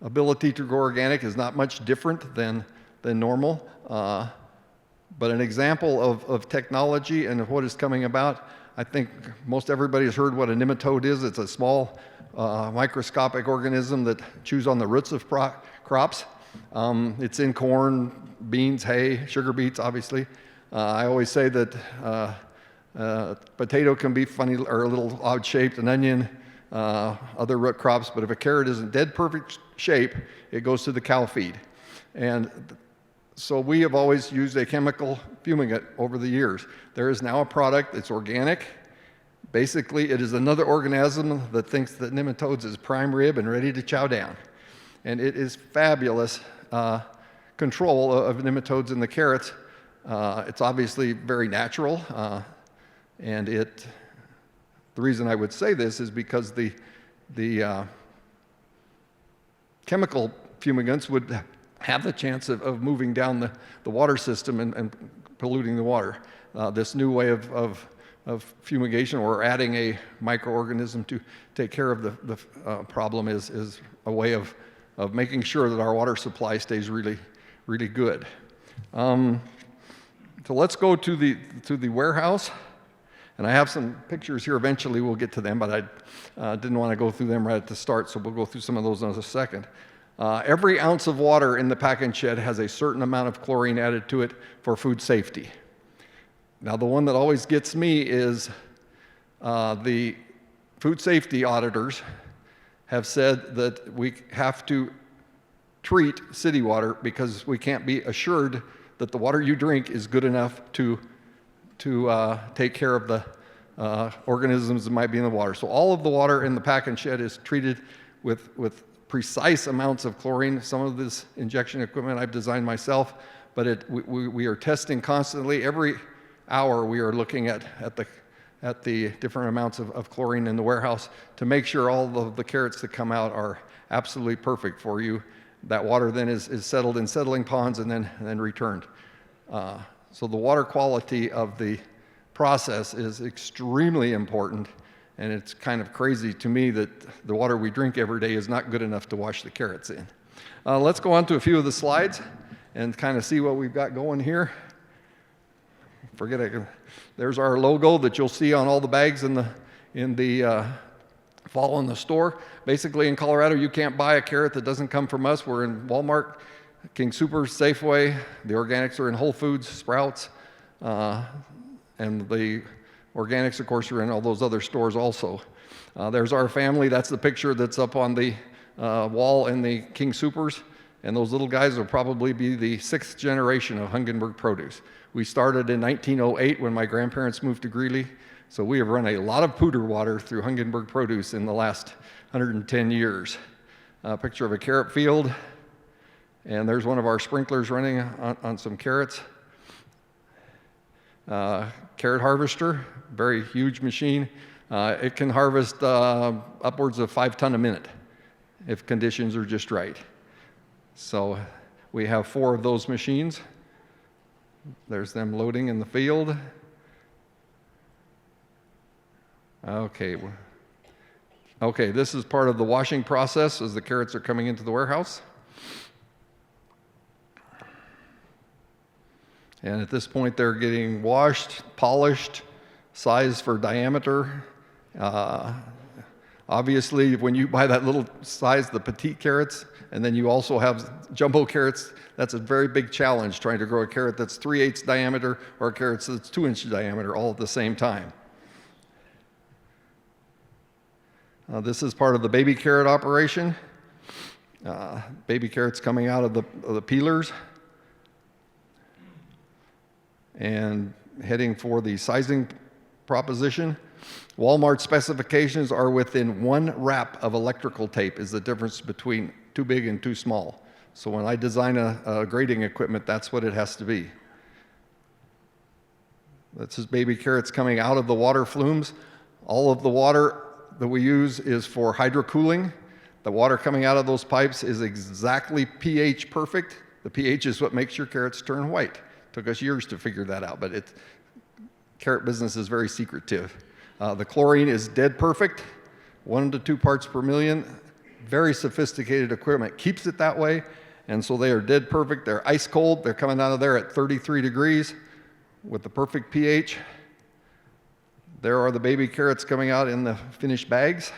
ability to grow organic is not much different than normal. But an example of technology and of what is coming about, I think most everybody has heard what a nematode is. It's a small microscopic organism that chews on the roots of crops. It's in corn, beans, hay, sugar beets, obviously. I always say that potato can be funny or a little odd shaped, an onion, other root crops, but if a carrot is in dead perfect shape, it goes to the cow feed. And so we have always used a chemical fumigant over the years. There is now a product that's organic. Basically, it is another organism that thinks that nematodes is prime rib and ready to chow down. And it is fabulous control of nematodes in the carrots. It's obviously very natural, and the reason I would say this is because the chemical fumigants would have the chance of moving down the water system and polluting the water. This new way of fumigation or adding a microorganism to take care of the problem is a way of making sure that our water supply stays really, really good. So let's go to the warehouse. And I have some pictures here. Eventually we'll get to them, but I didn't want to go through them right at the start, so we'll go through some of those in a second. Every ounce of water in the packing shed has a certain amount of chlorine added to it for food safety. Now, the one that always gets me is the food safety auditors have said that we have to treat city water because we can't be assured that the water you drink is good enough to take care of the organisms that might be in the water. So all of the water in the packing shed is treated with precise amounts of chlorine. Some of this injection equipment I've designed myself, but we are testing constantly. Every hour we are looking at the different amounts of chlorine in the warehouse to make sure all of the carrots that come out are absolutely perfect for you. That water then is settled in settling ponds and then returned. So the water quality of the process is extremely important, and it's kind of crazy to me that the water we drink every day is not good enough to wash the carrots in. Let's go on to a few of the slides and kind of see what we've got going here. There's our logo that you'll see on all the bags in the fall in the store. Basically, in Colorado, you can't buy a carrot that doesn't come from us. We're in Walmart, King Soopers, Safeway. The organics are in Whole Foods, Sprouts, and the organics, of course, are in all those other stores also. There's our family. That's the picture that's up on the wall in the King Soopers. And those little guys will probably be the 6th generation of Hungenberg produce. We started in 1908 when my grandparents moved to Greeley. So we have run a lot of Poudre water through Hungenberg produce in the last 110 years. A picture of a carrot field. And there's one of our sprinklers running on some carrots. Carrot harvester, very huge machine. It can harvest upwards of 5 tons a minute if conditions are just right. So we have 4 of those machines. There's them loading in the field. Okay, this is part of the washing process as the carrots are coming into the warehouse. And at this point, they're getting washed, polished, sized for diameter. Obviously, when you buy that little size, the petite carrots, and then you also have jumbo carrots, that's a very big challenge trying to grow a carrot that's 3/8 diameter or a carrot that's 2-inch diameter all at the same time. This is part of the baby carrot operation. Baby carrots coming out of the peelers and heading for the sizing proposition. Walmart specifications are within 1 wrap of electrical tape is the difference between too big and too small. So when I design a grading equipment, that's what it has to be. This is baby carrots coming out of the water flumes. All of the water that we use is for hydrocooling. The water coming out of those pipes is exactly pH perfect. The pH is what makes your carrots turn white. Took us years to figure that out, but carrot business is very secretive. The chlorine is dead perfect, 1 to 2 parts per million. Very sophisticated equipment keeps it that way, and so they are dead perfect. They're ice cold. They're coming out of there at 33 degrees with the perfect pH. There are the baby carrots coming out in the finished bags.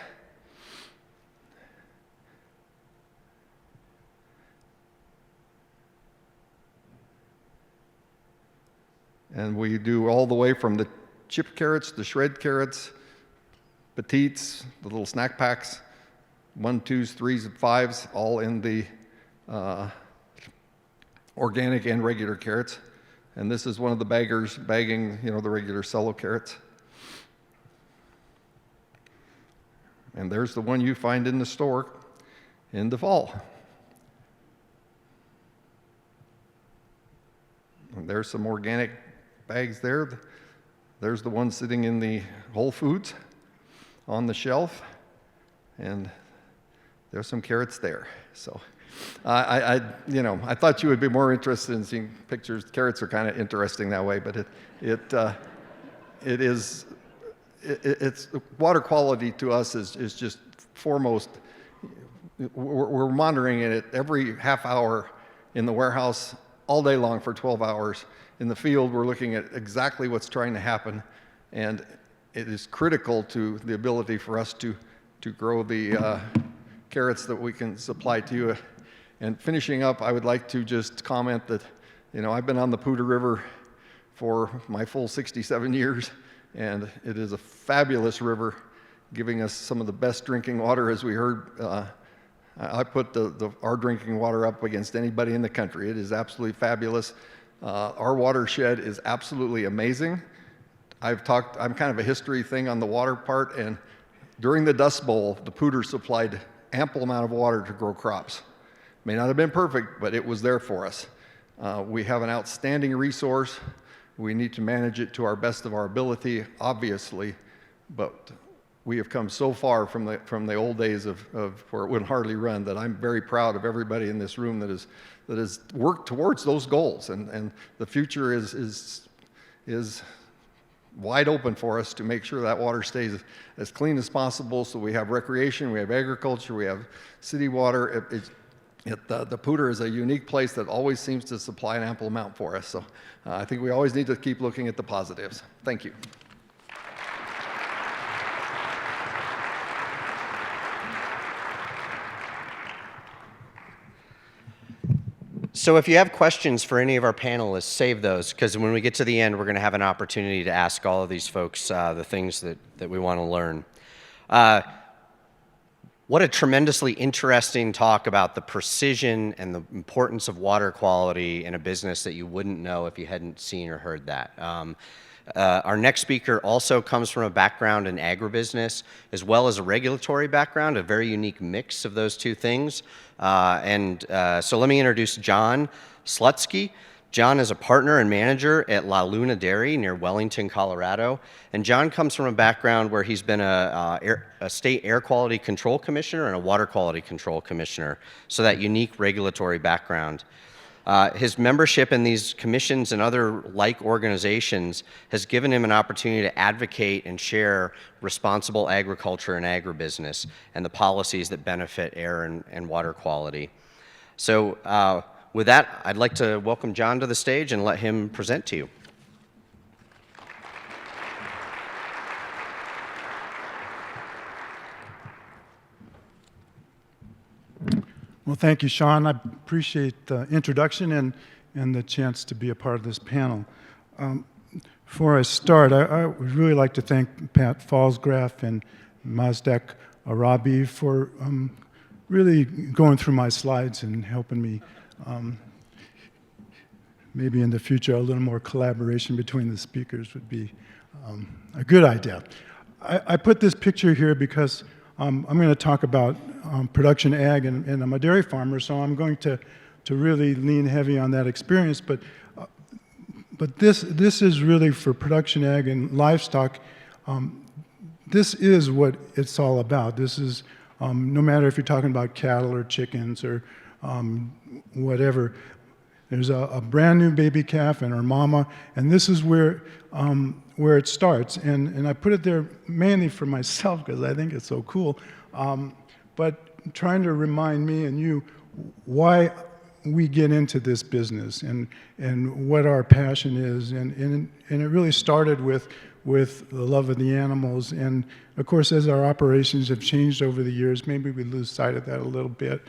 And we do all the way from the chip carrots, the shred carrots, petites, the little snack packs, 1, 2s, 3s, and 5s, all in the organic and regular carrots. And this is one of the baggers bagging, the regular cello carrots. And there's the one you find in the store in the fall. And there's some organic bags there. There's the one sitting in the Whole Foods on the shelf, and there's some carrots there. So I thought you would be more interested in seeing pictures. Carrots are kind of interesting that way, but it's water quality to us is just foremost. We're monitoring it every half hour in the warehouse all day long for 12 hours. In the field, we're looking at exactly what's trying to happen, and it is critical to the ability for us to grow the carrots that we can supply to you. And finishing up, I would like to just comment that, I've been on the Poudre River for my full 67 years, and it is a fabulous river, giving us some of the best drinking water, as we heard. I put our drinking water up against anybody in the country. It is absolutely fabulous. Our watershed is absolutely amazing. I'm kind of a history thing on the water part, and during the Dust Bowl, the Poudre supplied ample amount of water to grow crops. May not have been perfect, but it was there for us. We have an outstanding resource. We need to manage it to our best of our ability, obviously, but we have come so far from the old days of where it wouldn't hardly run that I'm very proud of everybody in this room that has worked towards those goals, and the future is wide open for us to make sure that water stays as clean as possible, so we have recreation, we have agriculture, we have city water. The Poudre is a unique place that always seems to supply an ample amount for us, so I think we always need to keep looking at the positives. Thank you. So if you have questions for any of our panelists, save those, because when we get to the end, we're going to have an opportunity to ask all of these folks the things that we want to learn. What a tremendously interesting talk about the precision and the importance of water quality in a business that you wouldn't know if you hadn't seen or heard that. Our next speaker also comes from a background in agribusiness, as well as a regulatory background, a very unique mix of those two things. So let me introduce John Slutsky. John is a partner and manager at LaLuna Dairy near Wellington, Colorado. And John comes from a background where he's been a state air quality control commissioner and a water quality control commissioner, so that unique regulatory background. His membership in these commissions and other like organizations has given him an opportunity to advocate and share responsible agriculture and agribusiness and the policies that benefit air and water quality. So with that, I'd like to welcome John to the stage and let him present to you. Well, thank you, Sean. I appreciate the introduction and the chance to be a part of this panel. Before I start, I would really like to thank Pat Falsgraf and Mazdak Arabi for really going through my slides and helping me. Maybe in the future, a little more collaboration between the speakers would be a good idea. I put this picture here because I'm going to talk about production ag, and I'm a dairy farmer, so I'm going to really lean heavy on that experience. But this is really for production ag and livestock. This is what it's all about. This is no matter if you're talking about cattle or chickens or whatever. There's a brand new baby calf and her mama, and this is where it starts. And I put it there mainly for myself because I think it's so cool. But trying to remind me and you why we get into this business and what our passion is. And it really started with the love of the animals. And of course, as our operations have changed over the years, maybe we lose sight of that a little bit.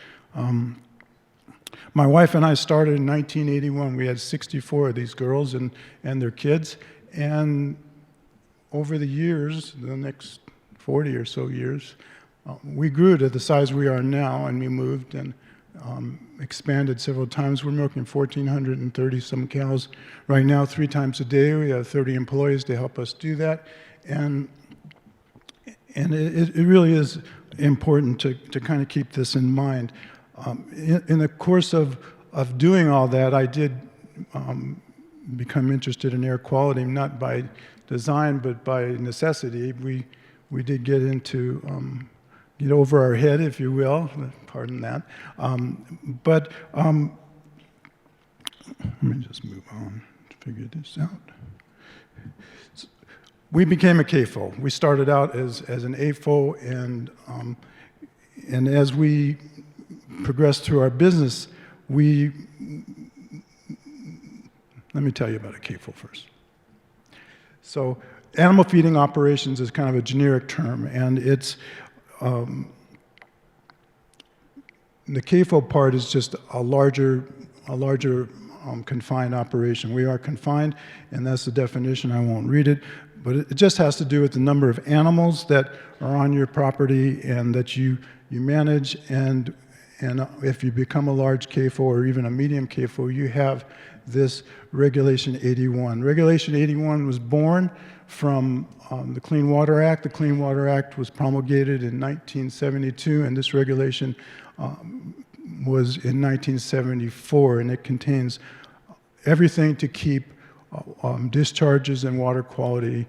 My wife and I started in 1981. We had 64 of these girls and their kids. And over the years, the next 40 or so years, we grew to the size we are now, and we moved and expanded several times. We're milking 1,430 some cows right now, 3 times a day. We have 30 employees to help us do that. And it really is important to kind of keep this in mind. In the course of doing all that, I did become interested in air quality, not by design, but by necessity. We did get into, get over our head, if you will, pardon that. But let me just move on to figure this out. So we became a CAFO. We started out as an AFO, and as we progressed through our business, let me tell you about a CAFO first. So animal feeding operations is kind of a generic term, and the CAFO part is just a larger confined operation. We are confined, and that's the definition. I won't read it, but it just has to do with the number of animals that are on your property and that you manage. And if you become a large CAFO or even a medium CAFO, you have this Regulation 81. Regulation 81 was born from the Clean Water Act. The Clean Water Act was promulgated in 1972, and this regulation was in 1974, and it contains everything to keep discharges and water quality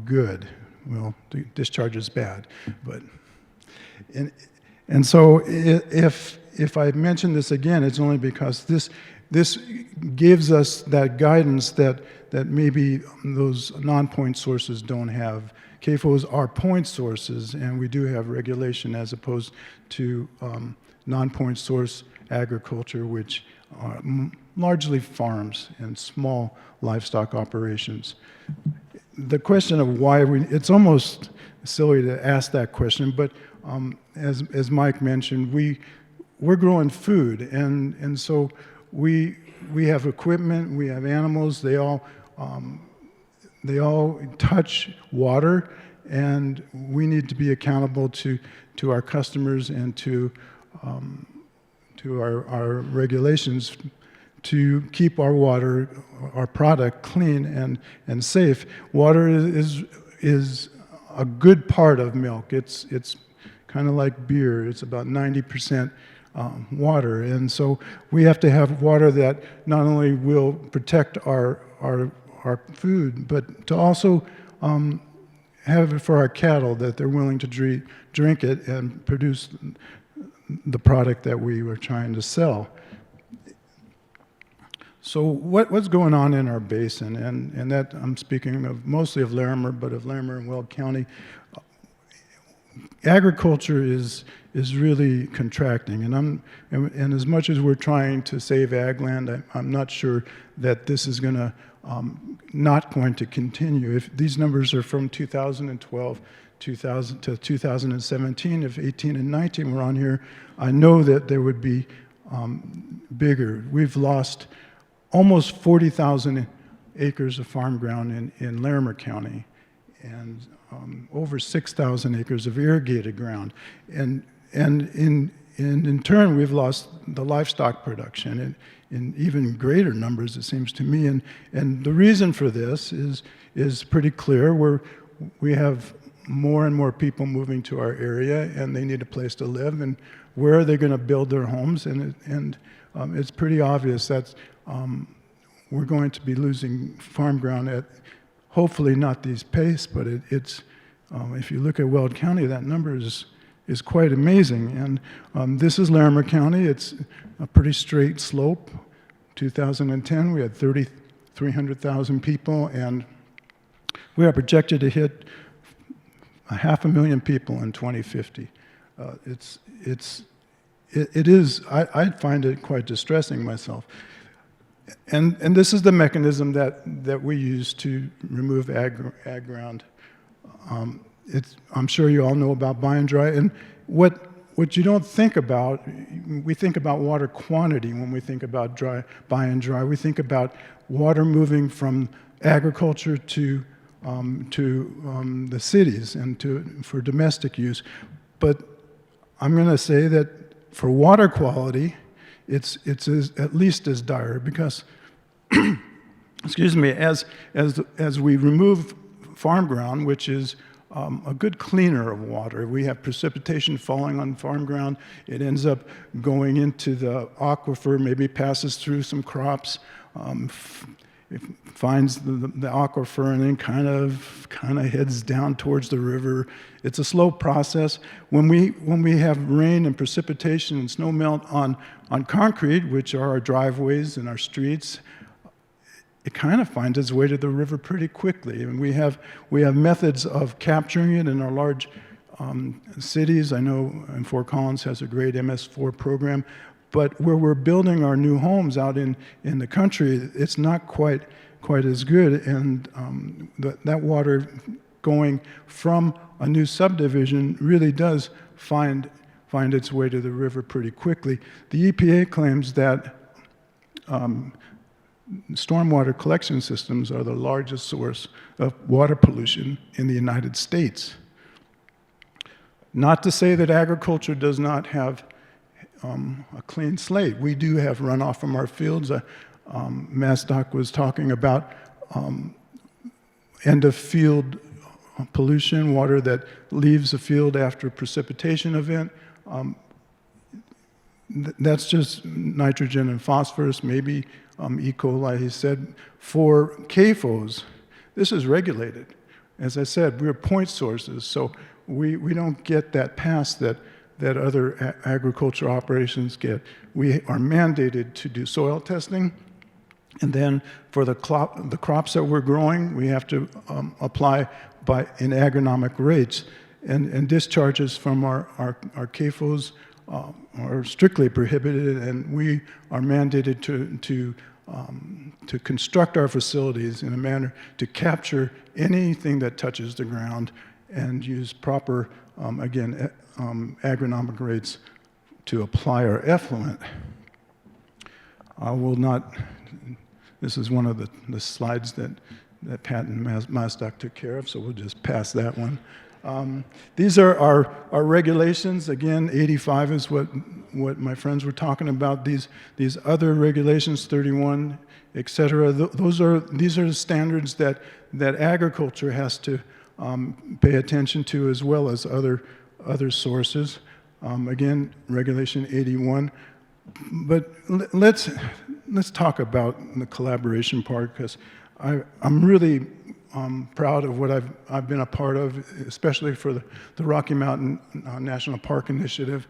good. Well, discharge is bad, but and so if I mention this again, it's only because this gives us that guidance that maybe those non-point sources don't have. CAFOs are point sources, and we do have regulation as opposed to non-point source agriculture, which are largely farms and small livestock operations. The question of why it's almost silly to ask that question, but as Mike mentioned, we're growing food, and so we have equipment, we have animals, they all touch water, and we need to be accountable to our customers and to our regulations to keep our water, our product clean and safe. Water is a good part of milk. It's kind of like beer. It's about 90% water, and so we have to have water that not only will protect our food, but to also have it for our cattle, that they're willing to drink it and produce the product that we were trying to sell. So what's going on in our basin, and that I'm speaking of mostly of Larimer, but of Larimer and Weld County. Agriculture is really contracting, and as much as we're trying to save ag land, I'm not sure that this is not going to continue. If these numbers are from 2012 to 2017, if 18 and 19 were on here, I know that there would be bigger. We've lost almost 40,000 acres of farm ground in Larimer County, and over 6,000 acres of irrigated ground. And in turn, we've lost the livestock production in even greater numbers, it seems to me. And the reason for this is pretty clear. We have more and more people moving to our area, and they need a place to live. And where are they going to build their homes? And it's pretty obvious that we're going to be losing farm ground at hopefully not these pace, but it's if you look at Weld County, that number is quite amazing. And this is Larimer County. It's a pretty straight slope. 2010, we had 300,000 people, and we are projected to hit 500,000 people in 2050. I find it quite distressing myself. And this is the mechanism that we use to remove ag ground. I'm sure you all know about buy and dry, and what you don't think about, we think about water quantity when we think about buy and dry. We think about water moving from agriculture to the cities and for domestic use. But I'm going to say that for water quality, it's at least as dire, because excuse me, as we remove farm ground, which is a good cleaner of water. We have precipitation falling on farm ground. It ends up going into the aquifer, maybe passes through some crops, it finds the aquifer, and then kind of heads down towards the river. It's a slow process. When we have rain and precipitation and snow melt on concrete, which are our driveways and our streets, it kind of finds its way to the river pretty quickly. And we have methods of capturing it in our large cities. I know Fort Collins has a great MS4 program, but where we're building our new homes out in the country, it's not quite as good. And that water going from a new subdivision really does find find its way to the river pretty quickly. The EPA claims that stormwater collection systems are the largest source of water pollution in the United States. Not to say that agriculture does not have a clean slate. We do have runoff from our fields. MassDOC was talking about end of field pollution, water that leaves the field after a precipitation event. That's just nitrogen and phosphorus, maybe E. coli, he said. For CAFOs, this is regulated. As I said, we're point sources, so we don't get that pass that other agricultural operations get. We are mandated to do soil testing, and then for the crops that we're growing, we have to apply in agronomic rates. And discharges from our CAFOs are strictly prohibited, and we are mandated to construct our facilities in a manner to capture anything that touches the ground and use proper, again, agronomic rates to apply our effluent. I will not, this is one of the slides that Pat and MassDOC took care of, so we'll just pass that one. These are our regulations. Again, 85 is what my friends were talking about. These other regulations, 31, et cetera, these are the standards that agriculture has to pay attention to, as well as other sources. Again, regulation 81. But let's talk about the collaboration part, because I'm really proud of what I've been a part of, especially for the Rocky Mountain National Park Initiative.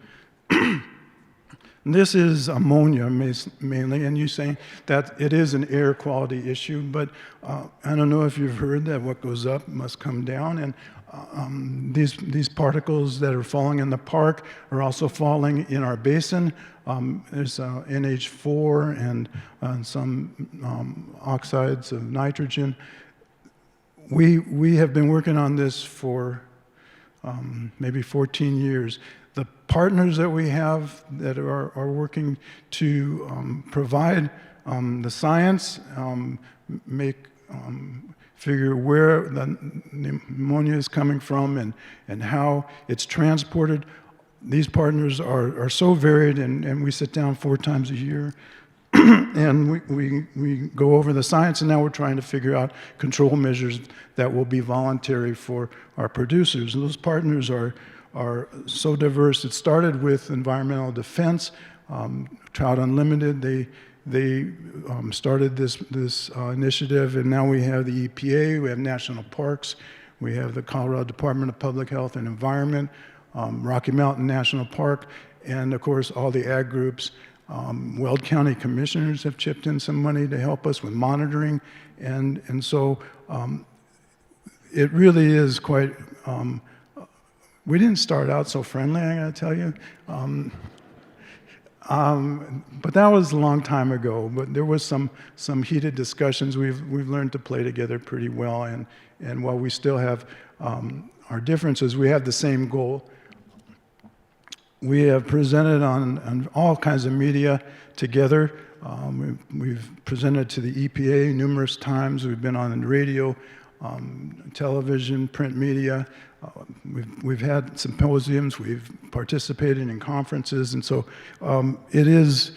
This is ammonia mainly, and you're saying that it is an air quality issue, but I don't know if you've heard that what goes up must come down, and these particles that are falling in the park are also falling in our basin. There's NH4 and some oxides of nitrogen. We have been working on this for maybe 14 years. The partners that we have that are working to provide the science, figure where the ammonia is coming from and how it's transported. These partners are so varied, and we sit down 4 times a year and we go over the science, and now we're trying to figure out control measures that will be voluntary for our producers. And those partners are so diverse. It started with environmental defense, Trout Unlimited. They started this initiative, and now we have the EPA, we have national parks, we have the Colorado Department of Public Health and Environment, Rocky Mountain National Park, and of course all the ag groups. Weld County commissioners have chipped in some money to help us with monitoring, and so it really is quite. We didn't start out so friendly, I gotta tell you. But that was a long time ago. But there was some heated discussions. We've learned to play together pretty well, and while we still have our differences, we have the same goal. We have presented on all kinds of media together. We've presented to the EPA numerous times. We've been on the radio, television, print media. We've had symposiums. We've participated in conferences. And so it is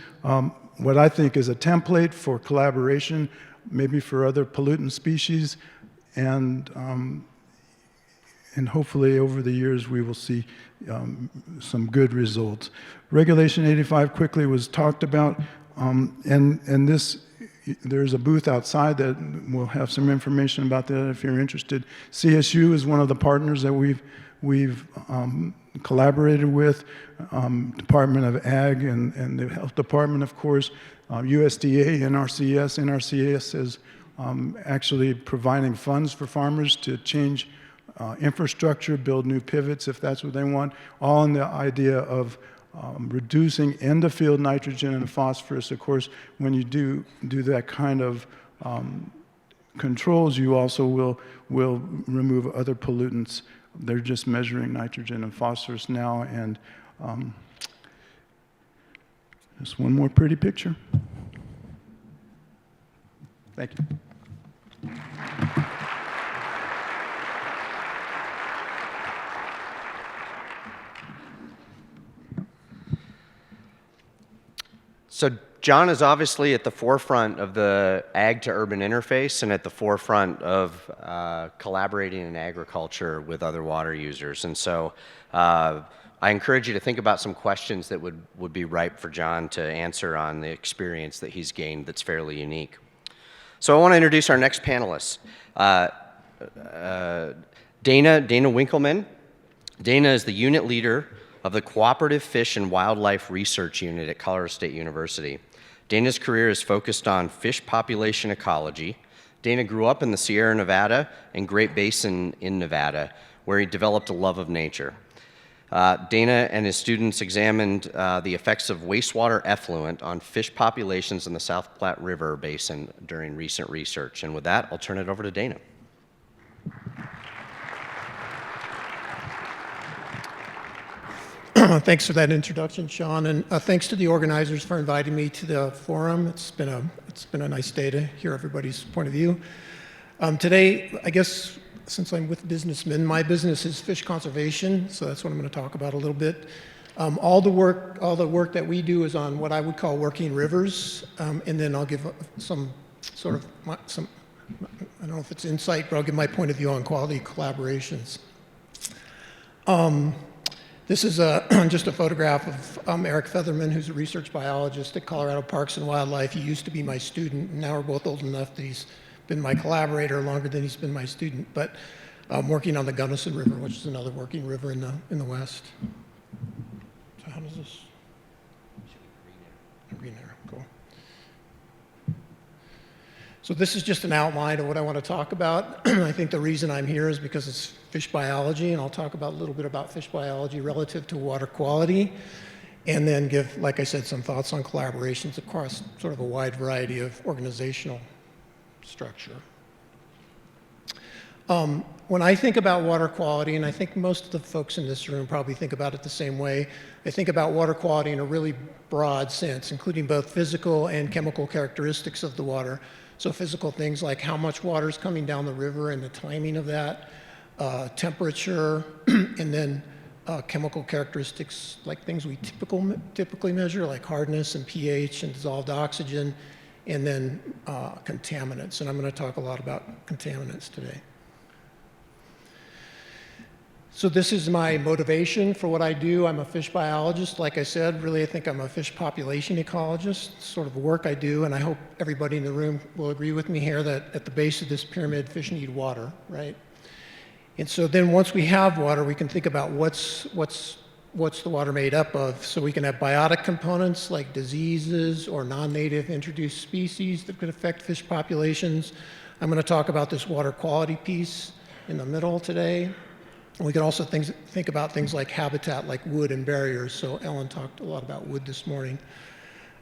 what I think is a template for collaboration, maybe for other pollutant species. And hopefully over the years we will see some good results. Regulation 85 quickly was talked about, and there's a booth outside that will have some information about that if you're interested. CSU is one of the partners that we've collaborated with, Department of Ag and the Health Department, of course, USDA, NRCS. NRCS is actually providing funds for farmers to change infrastructure, build new pivots if that's what they want, all in the idea of reducing end-of-field nitrogen and phosphorus. Of course, when you do that kind of controls, you also will remove other pollutants. They're just measuring nitrogen and phosphorus now, and Just one more pretty picture. Thank you. So John is obviously at the forefront of the ag to urban interface and at the forefront of collaborating in agriculture with other water users. And so I encourage you to think about some questions that would be ripe for John to answer on the experience that he's gained that's fairly unique. So I want to introduce our next panelists. Dana Winkelman. Dana is the unit leader of the Cooperative Fish and Wildlife Research Unit at Colorado State University. Dana's career is focused on fish population ecology. Dana grew up in the Sierra Nevada and Great Basin in Nevada, where he developed a love of nature. Dana and his students examined the effects of wastewater effluent on fish populations in the South Platte River Basin during recent research. And with that, I'll turn it over to Dana. Thanks for that introduction, Sean, and thanks to the organizers for inviting me to the forum. It's been a nice day to hear everybody's point of view. Today, I guess, since I'm with businessmen, my business is fish conservation, so that's what I'm going to talk about a little bit. All the work that we do is on what I would call working rivers, and then I'll give some sort of I don't know if it's insight, but I'll give my point of view on quality collaborations. This is just a photograph of Eric Featherman, who's a research biologist at Colorado Parks and Wildlife. He used to be my student, and now we're both old enough that he's been my collaborator longer than he's been my student. But I'm working on the Gunnison River, which is another working river in the west. So how does this? Green arrow, cool. So this is just an outline of what I want to talk about. I think the reason I'm here is because it's fish biology, and I'll talk about a little bit about fish biology relative to water quality, and then give, like I said, some thoughts on collaborations across sort of a wide variety of organizational structure. When I think about water quality, and I think most of the folks in this room probably think about it the same way, I think about water quality in a really broad sense, including both physical and chemical characteristics of the water. So physical things like how much water is coming down the river and the timing of that, temperature, and then chemical characteristics like things we typically measure, like hardness and pH and dissolved oxygen, and then contaminants. And I'm going to talk a lot about contaminants today. So this is my motivation for what I do. I'm a fish biologist. Like I said, really I think I'm a fish population ecologist, sort of work I do, and I hope everybody in the room will agree with me here that at the base of this pyramid, fish need water, right? And so then once we have water, we can think about what's the water made up of. So we can have biotic components like diseases or non-native introduced species that could affect fish populations. I'm going to talk about this water quality piece in the middle today. And we can also think about things like habitat, like wood and barriers. So Ellen talked a lot about wood this morning.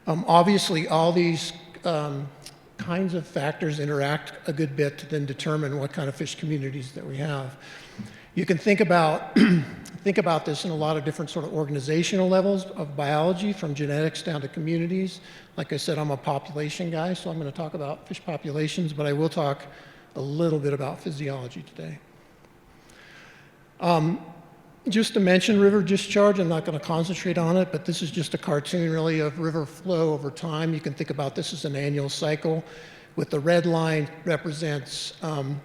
Obviously, all these kinds of factors interact a good bit to then determine what kind of fish communities that we have. You can think about this in a lot of different sort of organizational levels of biology, from genetics down to communities. Like I said, I'm a population guy, so I'm going to talk about fish populations, but I will talk a little bit about physiology today. Just to mention river discharge, I'm not going to concentrate on it, but this is just a cartoon really of river flow over time. You can think about this as an annual cycle, with the red line represents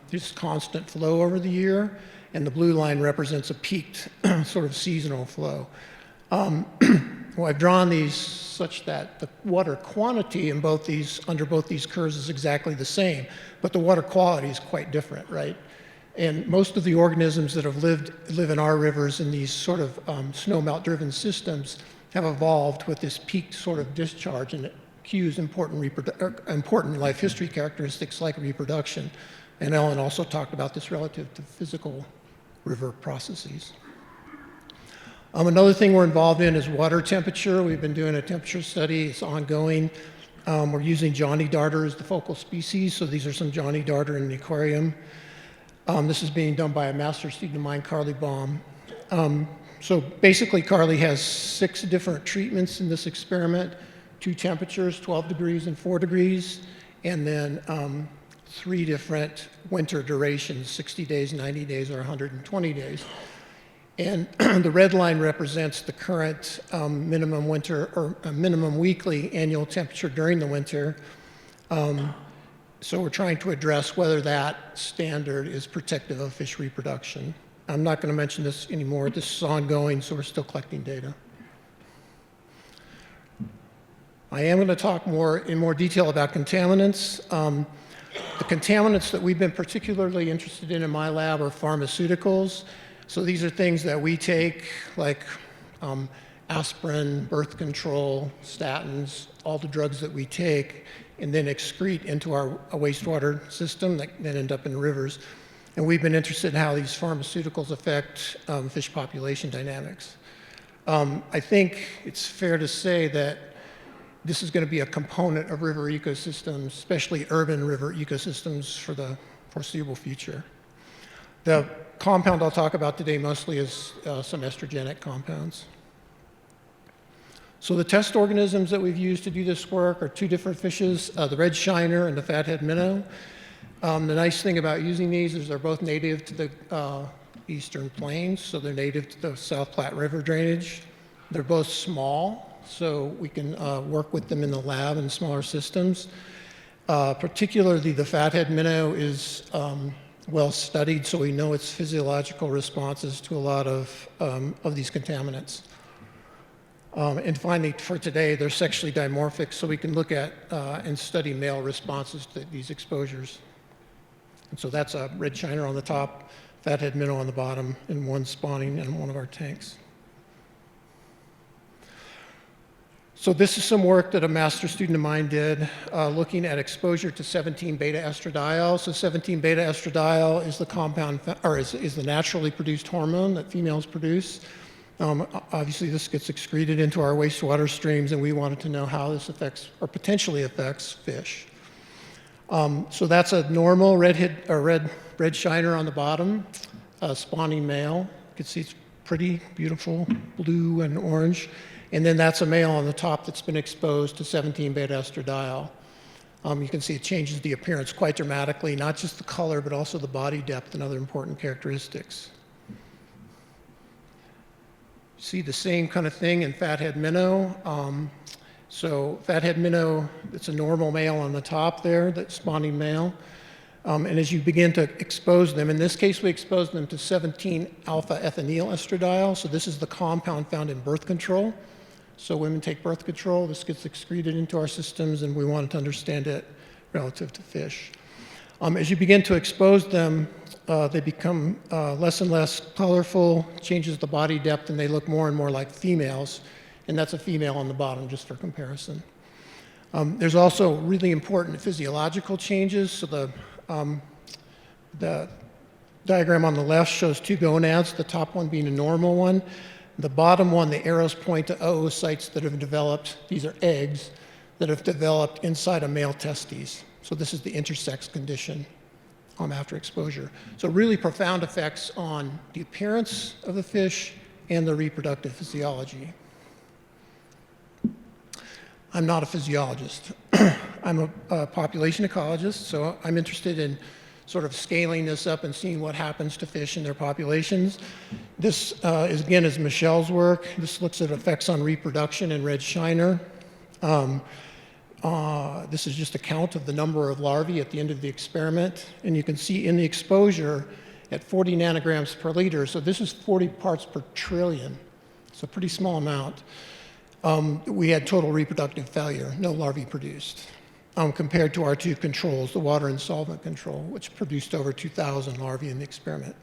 just constant flow over the year, and the blue line represents a peaked sort of seasonal flow. Well, I've drawn these such that the water quantity in under both these curves is exactly the same, but the water quality is quite different, right? And most of the organisms that live in our rivers in these sort of snowmelt-driven systems have evolved with this peaked sort of discharge, and it cues important life history characteristics like reproduction. And Ellen also talked about this relative to physical river processes. Another thing we're involved in is water temperature. We've been doing a temperature study. It's ongoing. We're using Johnny darter as the focal species. So these are some Johnny darter in the aquarium. This is being done by a master's student of mine, Carly Baum. So basically, Carly has 6 different treatments in this experiment, 2 temperatures, 12 degrees and 4 degrees, and then 3 different winter durations, 60 days, 90 days, or 120 days. And the red line represents the current minimum winter or minimum weekly annual temperature during the winter. So we're trying to address whether that standard is protective of fish reproduction. I'm not going to mention this anymore. This is ongoing, so we're still collecting data. I am going to talk in more detail about contaminants. The contaminants that we've been particularly interested in my lab are pharmaceuticals. So these are things that we take, like aspirin, birth control, statins, all the drugs that we take, and then excrete into our wastewater system that then end up in rivers. And we've been interested in how these pharmaceuticals affect fish population dynamics. I think it's fair to say that this is going to be a component of river ecosystems, especially urban river ecosystems, for the foreseeable future. The compound I'll talk about today mostly is some estrogenic compounds. So the test organisms that we've used to do this work are 2 different fishes, the red shiner and the fathead minnow. The nice thing about using these is they're both native to the eastern plains, so they're native to the South Platte River drainage. They're both small, so we can work with them in the lab in smaller systems. Particularly the fathead minnow is well studied, so we know its physiological responses to a lot of these contaminants. And finally, for today, they're sexually dimorphic, so we can look at and study male responses to these exposures. And so that's a red shiner on the top, fathead minnow on the bottom, and 1 spawning in one of our tanks. So this is some work that a master student of mine did looking at exposure to 17-beta estradiol. So 17-beta estradiol is the compound, or is the naturally produced hormone that females produce. Obviously, this gets excreted into our wastewater streams, and we wanted to know how this affects, or potentially affects, fish. So that's a normal red shiner on the bottom, spawning male. You can see it's pretty beautiful, blue and orange. And then that's a male on the top that's been exposed to 17-beta estradiol. You can see it changes the appearance quite dramatically, not just the color, but also the body depth and other important characteristics. See the same kind of thing in fathead minnow. So fathead minnow, it's a normal male on the top there, that spawning male. And as you begin to expose them, in this case we exposed them to 17-alpha ethinyl estradiol. So this is the compound found in birth control. So women take birth control, this gets excreted into our systems, and we wanted to understand it relative to fish. As you begin to expose them, they become less and less colorful, changes the body depth, and they look more and more like females. And that's a female on the bottom, just for comparison. There's also really important physiological changes. So the diagram on the left shows 2 gonads, the top one being a normal one. The bottom one, the arrows point to oocytes that have developed, these are eggs, that have developed inside a male testes. So this is the intersex condition after exposure. So really profound effects on the appearance of the fish and the reproductive physiology. I'm not a physiologist. I'm a population ecologist, so I'm interested in sort of scaling this up and seeing what happens to fish in their populations. This is Michelle's work. This looks at effects on reproduction in red shiner. This is just a count of the number of larvae at the end of the experiment. And you can see in the exposure at 40 nanograms per liter, so this is 40 parts per trillion. It's a pretty small amount. We had total reproductive failure, no larvae produced, compared to our 2 controls, the water and solvent control, which produced over 2,000 larvae in the experiment.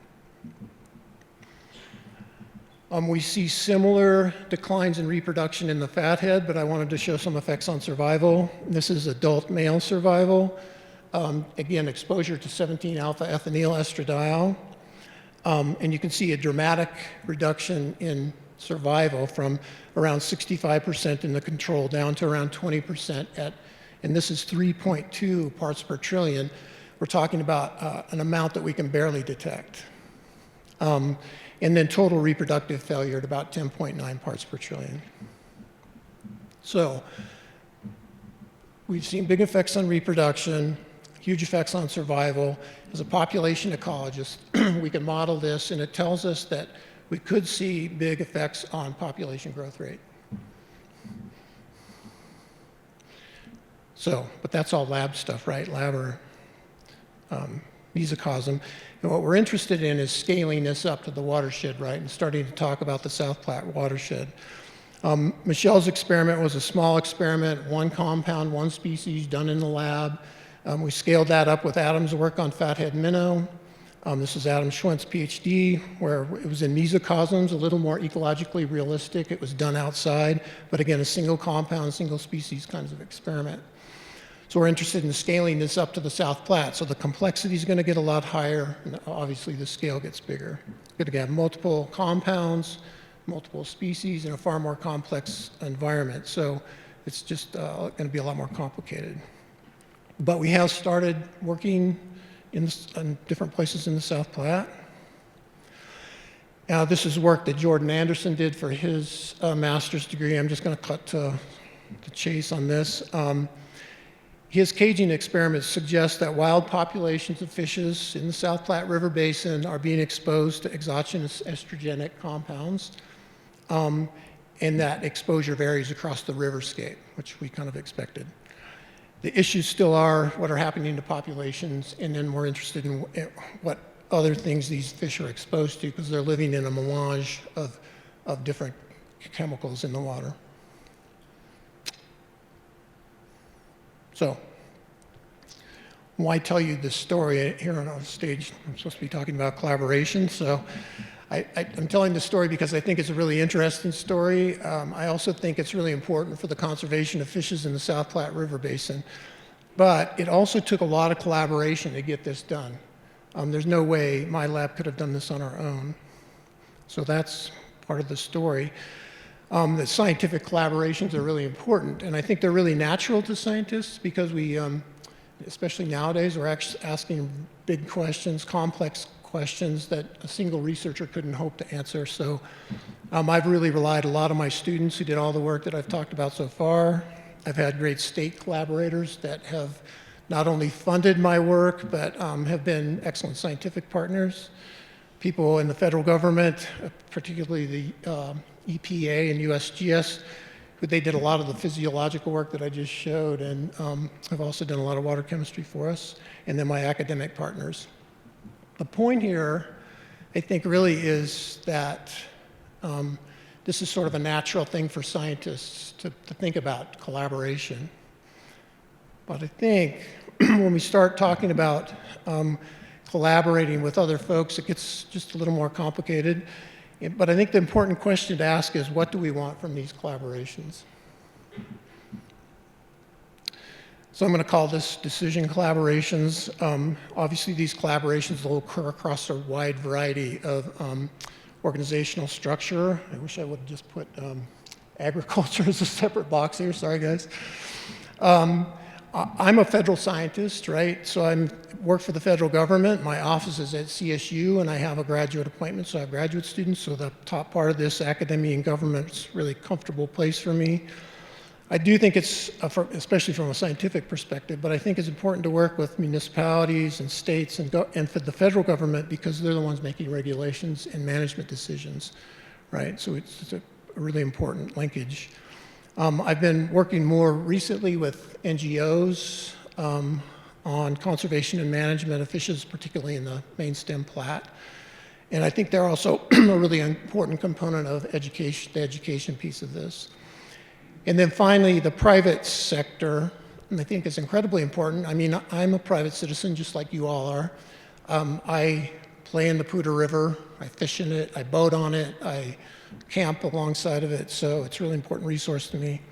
We see similar declines in reproduction in the fathead, but I wanted to show some effects on survival. This is adult male survival. Again, exposure to 17-alpha ethinyl estradiol. And you can see a dramatic reduction in survival from around 65% in the control down to around 20% and this is 3.2 parts per trillion. We're talking about an amount that we can barely detect. And then total reproductive failure at about 10.9 parts per trillion. So we've seen big effects on reproduction, huge effects on survival. As a population ecologist, we can model this, and it tells us that we could see big effects on population growth rate. So, but that's all lab stuff, right? Lab or mesocosm. And what we're interested in is scaling this up to the watershed, right? And starting to talk about the South Platte watershed. Michelle's experiment was a small experiment, one compound, one species, done in the lab. We scaled that up with Adam's work on fathead minnow. This is Adam Schwent's PhD, where it was in mesocosms, a little more ecologically realistic. It was done outside, but again, a single compound, single species kinds of experiment. So we're interested in scaling this up to the South Platte. So the complexity is going to get a lot higher, and obviously the scale gets bigger. We're going to have multiple compounds, multiple species in a far more complex environment. So it's just going to be a lot more complicated. But we have started working in different places in the South Platte. This is work that Jordan Anderson did for his master's degree. I'm just going to cut to the chase on this. His caging experiments suggest that wild populations of fishes in the South Platte River Basin are being exposed to exogenous estrogenic compounds, and that exposure varies across the riverscape, which we kind of expected. The issues still are what are happening to populations, and then we're interested in what other things these fish are exposed to, because they're living in a melange of different chemicals in the water. So, why tell you this story here on our stage? I'm supposed to be talking about collaboration, so I'm telling this story because I think it's a really interesting story. I also think it's really important for the conservation of fishes in the South Platte River Basin. But it also took a lot of collaboration to get this done. There's no way my lab could have done this on our own. So that's part of the story. The scientific collaborations are really important, and I think they're really natural to scientists because we, especially nowadays, we're actually asking big questions, complex questions that a single researcher couldn't hope to answer. So I've really relied a lot on my students who did all the work that I've talked about so far. I've had great state collaborators that have not only funded my work, but have been excellent scientific partners. People in the federal government, particularly the EPA and USGS, they did a lot of the physiological work that I just showed, and have also done a lot of water chemistry for us, and then my academic partners. The point here, I think, really is that this is sort of a natural thing for scientists to think about, collaboration. But I think when we start talking about collaborating with other folks, it gets just a little more complicated. But I think the important question to ask is, what do we want from these collaborations? So I'm going to call this decision collaborations. Obviously, these collaborations will occur across a wide variety of organizational structure. I wish I would have just put agriculture as a separate box here. Sorry, guys. I'm a federal scientist, right? So I work for the federal government. My office is at CSU, and I have a graduate appointment, so I have graduate students. So the top part of this, academia and government, is a really comfortable place for me. I do think it's, especially from a scientific perspective, but I think it's important to work with municipalities and states and for the federal government because they're the ones making regulations and management decisions, right? So it's a really important linkage. I've been working more recently with NGOs on conservation and management of fishes, particularly in the main stem Platte. And I think they're also a really important component of education, the education piece of this. And then finally, the private sector, and I think is incredibly important. I mean, I'm a private citizen just like you all are. I play in the Poudre River, I fish in it, I boat on it, I camp alongside of it, so it's a really important resource to me.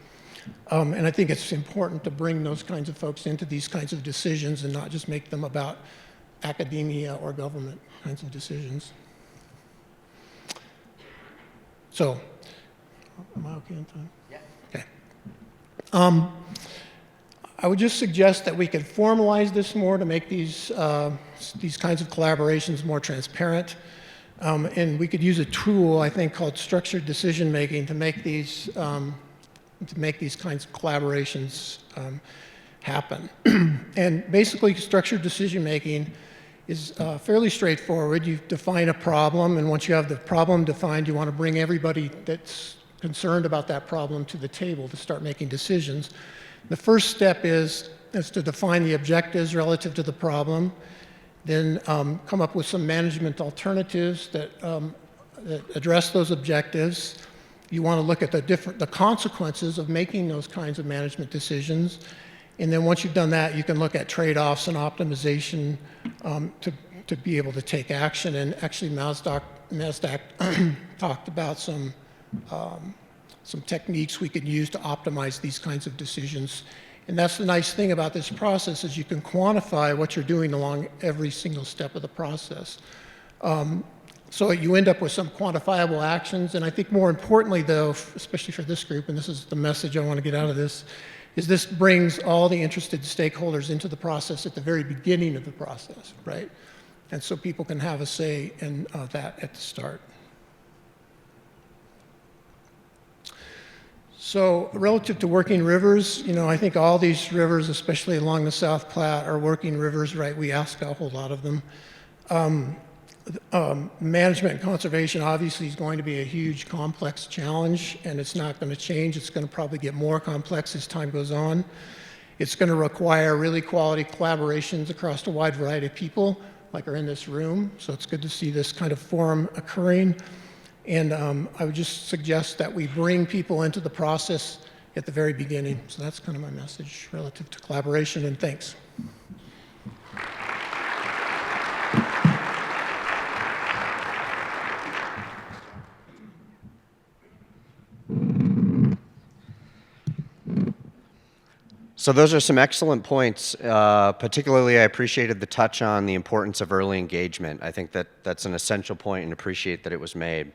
And I think it's important to bring those kinds of folks into these kinds of decisions and not just make them about academia or government kinds of decisions. So, am I okay on time? Yeah. Okay. I would just suggest that we could formalize this more to make these kinds of collaborations more transparent. And we could use a tool, I think, called structured decision making to make these kinds of collaborations happen. And basically, structured decision making is fairly straightforward. You define a problem, and once you have the problem defined, you want to bring everybody that's concerned about that problem to the table to start making decisions. The first step is to define the objectives relative to the problem, then come up with some management alternatives that address those objectives. You want to look at the consequences of making those kinds of management decisions. And then once you've done that, you can look at trade-offs and optimization to be able to take action. And actually, Mazdak talked about some techniques we could use to optimize these kinds of decisions. And that's the nice thing about this process is you can quantify what you're doing along every single step of the process. So you end up with some quantifiable actions. And I think more importantly, though, especially for this group, and this is the message I want to get out of this, is this brings all the interested stakeholders into the process at the very beginning of the process, right? And so people can have a say in that at the start. So relative to working rivers, I think all these rivers, especially along the South Platte, are working rivers, right? We ask a whole lot of them. Management and conservation obviously is going to be a huge, complex challenge, and it's not going to change. It's going to probably get more complex as time goes on. It's going to require really quality collaborations across a wide variety of people, like are in this room. So it's good to see this kind of forum occurring. And I would just suggest that we bring people into the process at the very beginning. So that's kind of my message relative to collaboration, and thanks. So those are some excellent points. Particularly, I appreciated the touch on the importance of early engagement. I think that's an essential point and appreciate that it was made.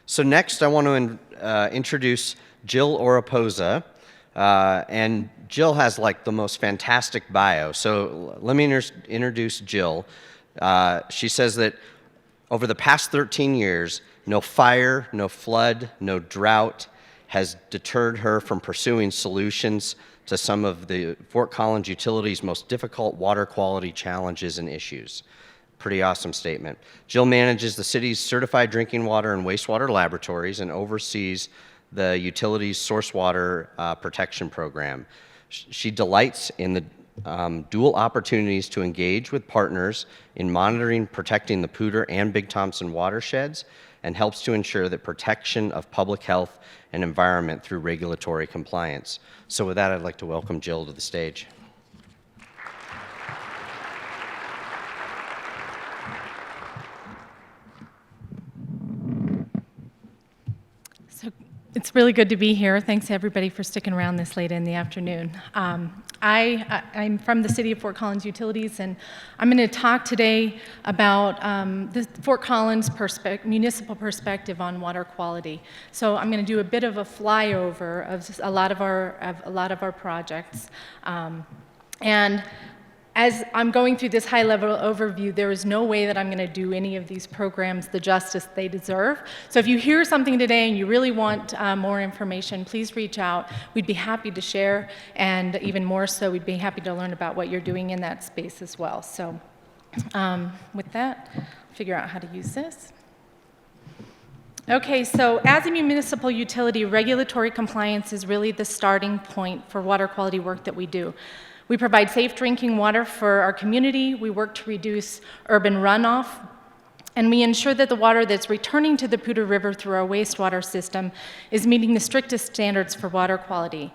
So next, I want to introduce Jill Oropeza. And Jill has like the most fantastic bio. So let me introduce Jill. She says that over the past 13 years, no fire, no flood, no drought has deterred her from pursuing solutions to some of the Fort Collins Utilities' most difficult water quality challenges and issues. Pretty awesome statement. Jill manages the city's certified drinking water and wastewater laboratories and oversees the utility's source water protection program. She delights in the dual opportunities to engage with partners in monitoring, protecting the Poudre and Big Thompson watersheds, and helps to ensure that protection of public health and environment through regulatory compliance. So with that, I'd like to welcome Jill to the stage. So it's really good to be here. Thanks everybody for sticking around this late in the afternoon. I'm from the City of Fort Collins Utilities, and I'm going to talk today about the Fort Collins municipal perspective on water quality. So I'm going to do a bit of a flyover of a lot of our projects, and as I'm going through this high-level overview, there is no way that I'm going to do any of these programs the justice they deserve. So if you hear something today and you really want more information, please reach out. We'd be happy to share, and even more so, we'd be happy to learn about what you're doing in that space as well. So with that, I'll figure out how to use this. Okay, so as a municipal utility, regulatory compliance is really the starting point for water quality work that we do. We provide safe drinking water for our community, we work to reduce urban runoff, and we ensure that the water that's returning to the Poudre River through our wastewater system is meeting the strictest standards for water quality.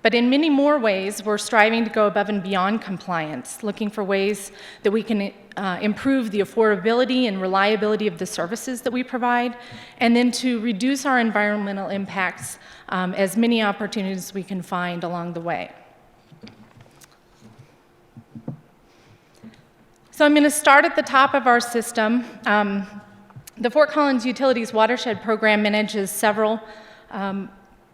But in many more ways, we're striving to go above and beyond compliance, looking for ways that we can improve the affordability and reliability of the services that we provide, and then to reduce our environmental impacts as many opportunities as we can find along the way. So I'm going to start at the top of our system. The Fort Collins Utilities Watershed Program manages several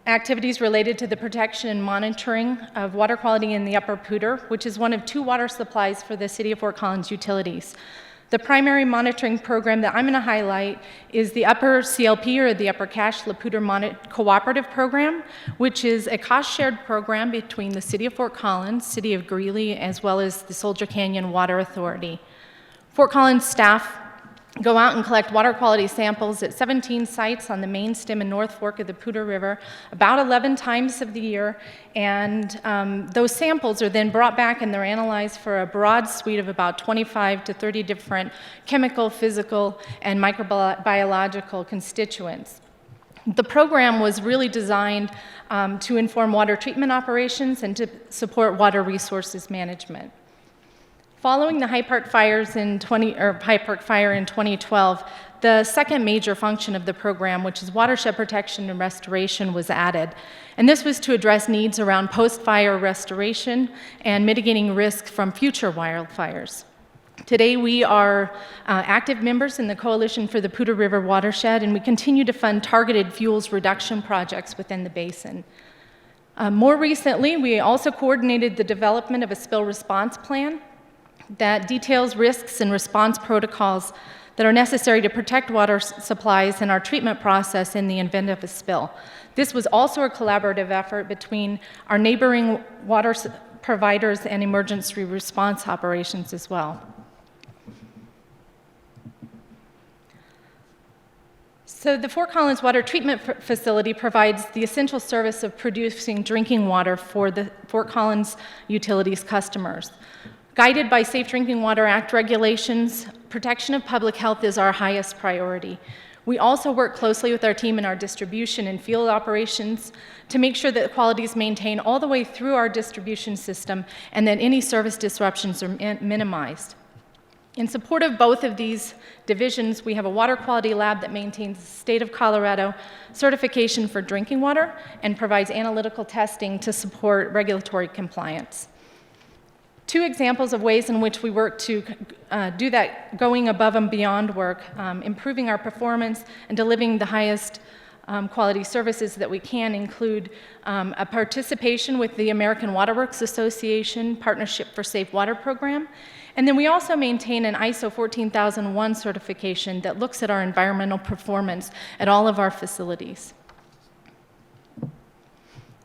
activities related to the protection and monitoring of water quality in the Upper Poudre, which is one of 2 water supplies for the City of Fort Collins Utilities. The primary monitoring program that I'm going to highlight is the Upper CLP, or the Upper Cache La Poudre Cooperative Program, which is a cost-shared program between the City of Fort Collins, City of Greeley, as well as the Soldier Canyon Water Authority. Fort Collins staff go out and collect water quality samples at 17 sites on the main stem and North Fork of the Poudre River about 11 times of the year, and those samples are then brought back and they're analyzed for a broad suite of about 25 to 30 different chemical, physical, and microbiological constituents. The program was really designed to inform water treatment operations and to support water resources management. Following the High Park fire in 2012, the second major function of the program, which is watershed protection and restoration, was added. And this was to address needs around post-fire restoration and mitigating risk from future wildfires. Today, we are active members in the Coalition for the Poudre River Watershed, and we continue to fund targeted fuels reduction projects within the basin. More recently, we also coordinated the development of a spill response plan that details risks and response protocols that are necessary to protect water supplies and our treatment process in the event of a spill. This was also a collaborative effort between our neighboring water providers and emergency response operations as well. So the Fort Collins Water Treatment Facility provides the essential service of producing drinking water for the Fort Collins Utilities customers. Guided by Safe Drinking Water Act regulations, protection of public health is our highest priority. We also work closely with our team in our distribution and field operations to make sure that quality is maintained all the way through our distribution system and that any service disruptions are minimized. In support of both of these divisions, we have a water quality lab that maintains the State of Colorado certification for drinking water and provides analytical testing to support regulatory compliance. Two examples of ways in which we work to do that going above and beyond work, improving our performance and delivering the highest quality services that we can include a participation with the American Water Works Association Partnership for Safe Water Program. And then we also maintain an ISO 14001 certification that looks at our environmental performance at all of our facilities.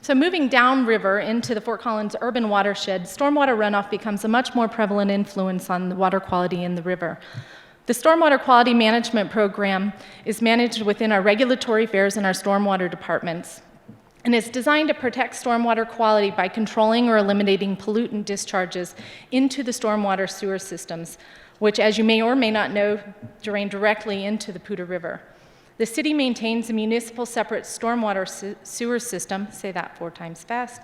So moving downriver into the Fort Collins urban watershed, stormwater runoff becomes a much more prevalent influence on the water quality in the river. The Stormwater Quality Management Program is managed within our regulatory affairs and our stormwater departments. And it's designed to protect stormwater quality by controlling or eliminating pollutant discharges into the stormwater sewer systems, which, as you may or may not know, drain directly into the Poudre River. The city maintains a municipal separate stormwater sewer system, say that 4 times fast,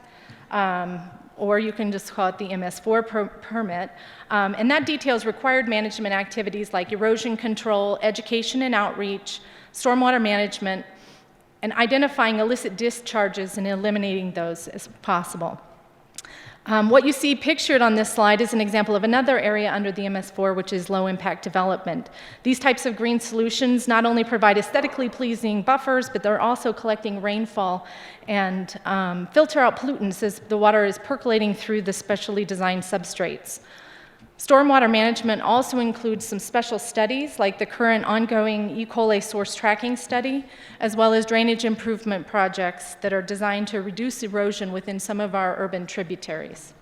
or you can just call it the MS4 permit, and that details required management activities like erosion control, education and outreach, stormwater management, and identifying illicit discharges and eliminating those as possible. What you see pictured on this slide is an example of another area under the MS4, which is low-impact development. These types of green solutions not only provide aesthetically pleasing buffers, but they're also collecting rainfall and filter out pollutants as the water is percolating through the specially designed substrates. Stormwater management also includes some special studies, like the current ongoing E. coli source tracking study, as well as drainage improvement projects that are designed to reduce erosion within some of our urban tributaries.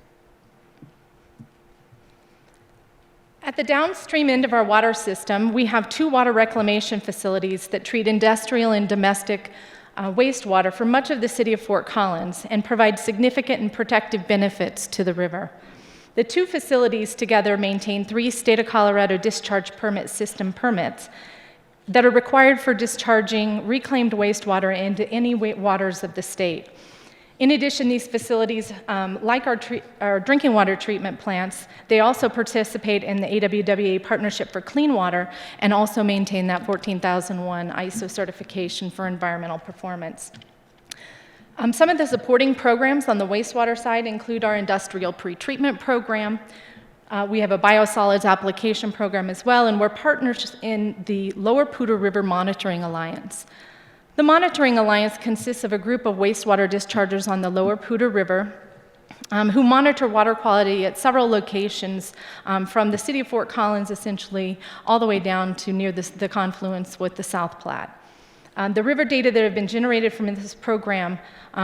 At the downstream end of our water system, we have 2 water reclamation facilities that treat industrial and domestic wastewater for much of the city of Fort Collins and provide significant and protective benefits to the river. The 2 facilities together maintain 3 State of Colorado discharge permit system permits that are required for discharging reclaimed wastewater into any waters of the state. In addition, these facilities, like our drinking water treatment plants, they also participate in the AWWA Partnership for Clean Water and also maintain that 14001 ISO certification for environmental performance. Some of the supporting programs on the wastewater side include our industrial pretreatment program. We have a biosolids application program as well, and we're partners in the Lower Poudre River Monitoring Alliance. The Monitoring Alliance consists of a group of wastewater dischargers on the Lower Poudre River who monitor water quality at several locations from the city of Fort Collins, essentially, all the way down to near the confluence with the South Platte. The river data that have been generated from this program,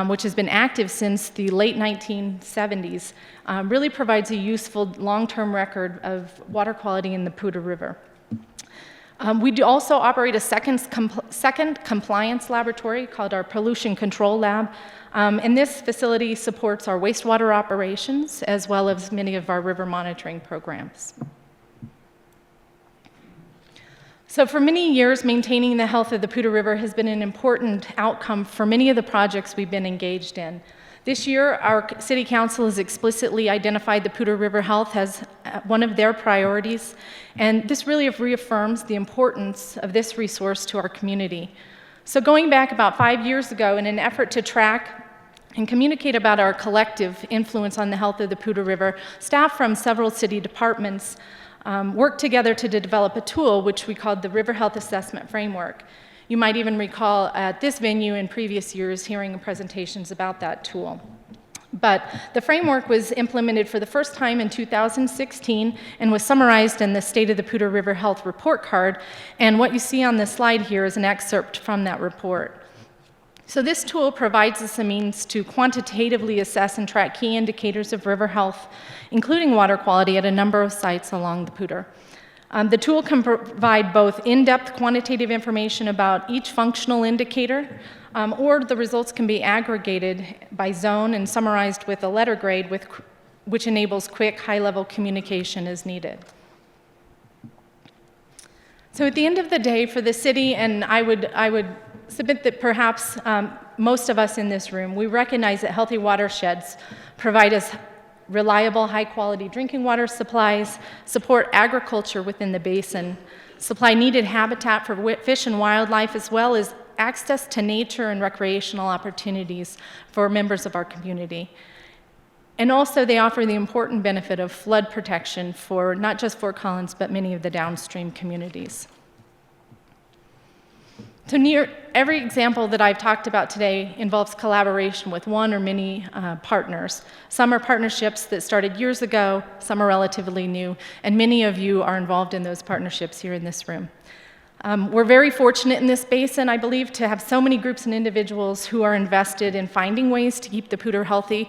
which has been active since the late 1970s, really provides a useful long-term record of water quality in the Poudre River. We do also operate a second compliance laboratory called our Pollution Control Lab, and this facility supports our wastewater operations as well as many of our river monitoring programs. So for many years, maintaining the health of the Poudre River has been an important outcome for many of the projects we've been engaged in. This year, our City Council has explicitly identified the Poudre River health as one of their priorities, and this really reaffirms the importance of this resource to our community. So going back about 5 years ago, in an effort to track and communicate about our collective influence on the health of the Poudre River, staff from several city departments worked together to develop a tool which we called the River Health Assessment Framework. You might even recall at this venue in previous years hearing presentations about that tool. But the framework was implemented for the first time in 2016 and was summarized in the State of the Poudre River Health Report Card. And what you see on this slide here is an excerpt from that report. So this tool provides us a means to quantitatively assess and track key indicators of river health, including water quality at a number of sites along the Poudre. The tool can provide both in-depth quantitative information about each functional indicator, or the results can be aggregated by zone and summarized with a letter grade, which enables quick, high-level communication as needed. So at the end of the day, for the city, and I would submit that perhaps most of us in this room, we recognize that healthy watersheds provide us reliable, high-quality drinking water supplies, support agriculture within the basin, supply needed habitat for fish and wildlife, as well as access to nature and recreational opportunities for members of our community. And also, they offer the important benefit of flood protection for not just Fort Collins, but many of the downstream communities. So near every example that I've talked about today involves collaboration with one or many partners. Some are partnerships that started years ago, some are relatively new, and many of you are involved in those partnerships here in this room. We're very fortunate in this basin, I believe, to have so many groups and individuals who are invested in finding ways to keep the Poudre healthy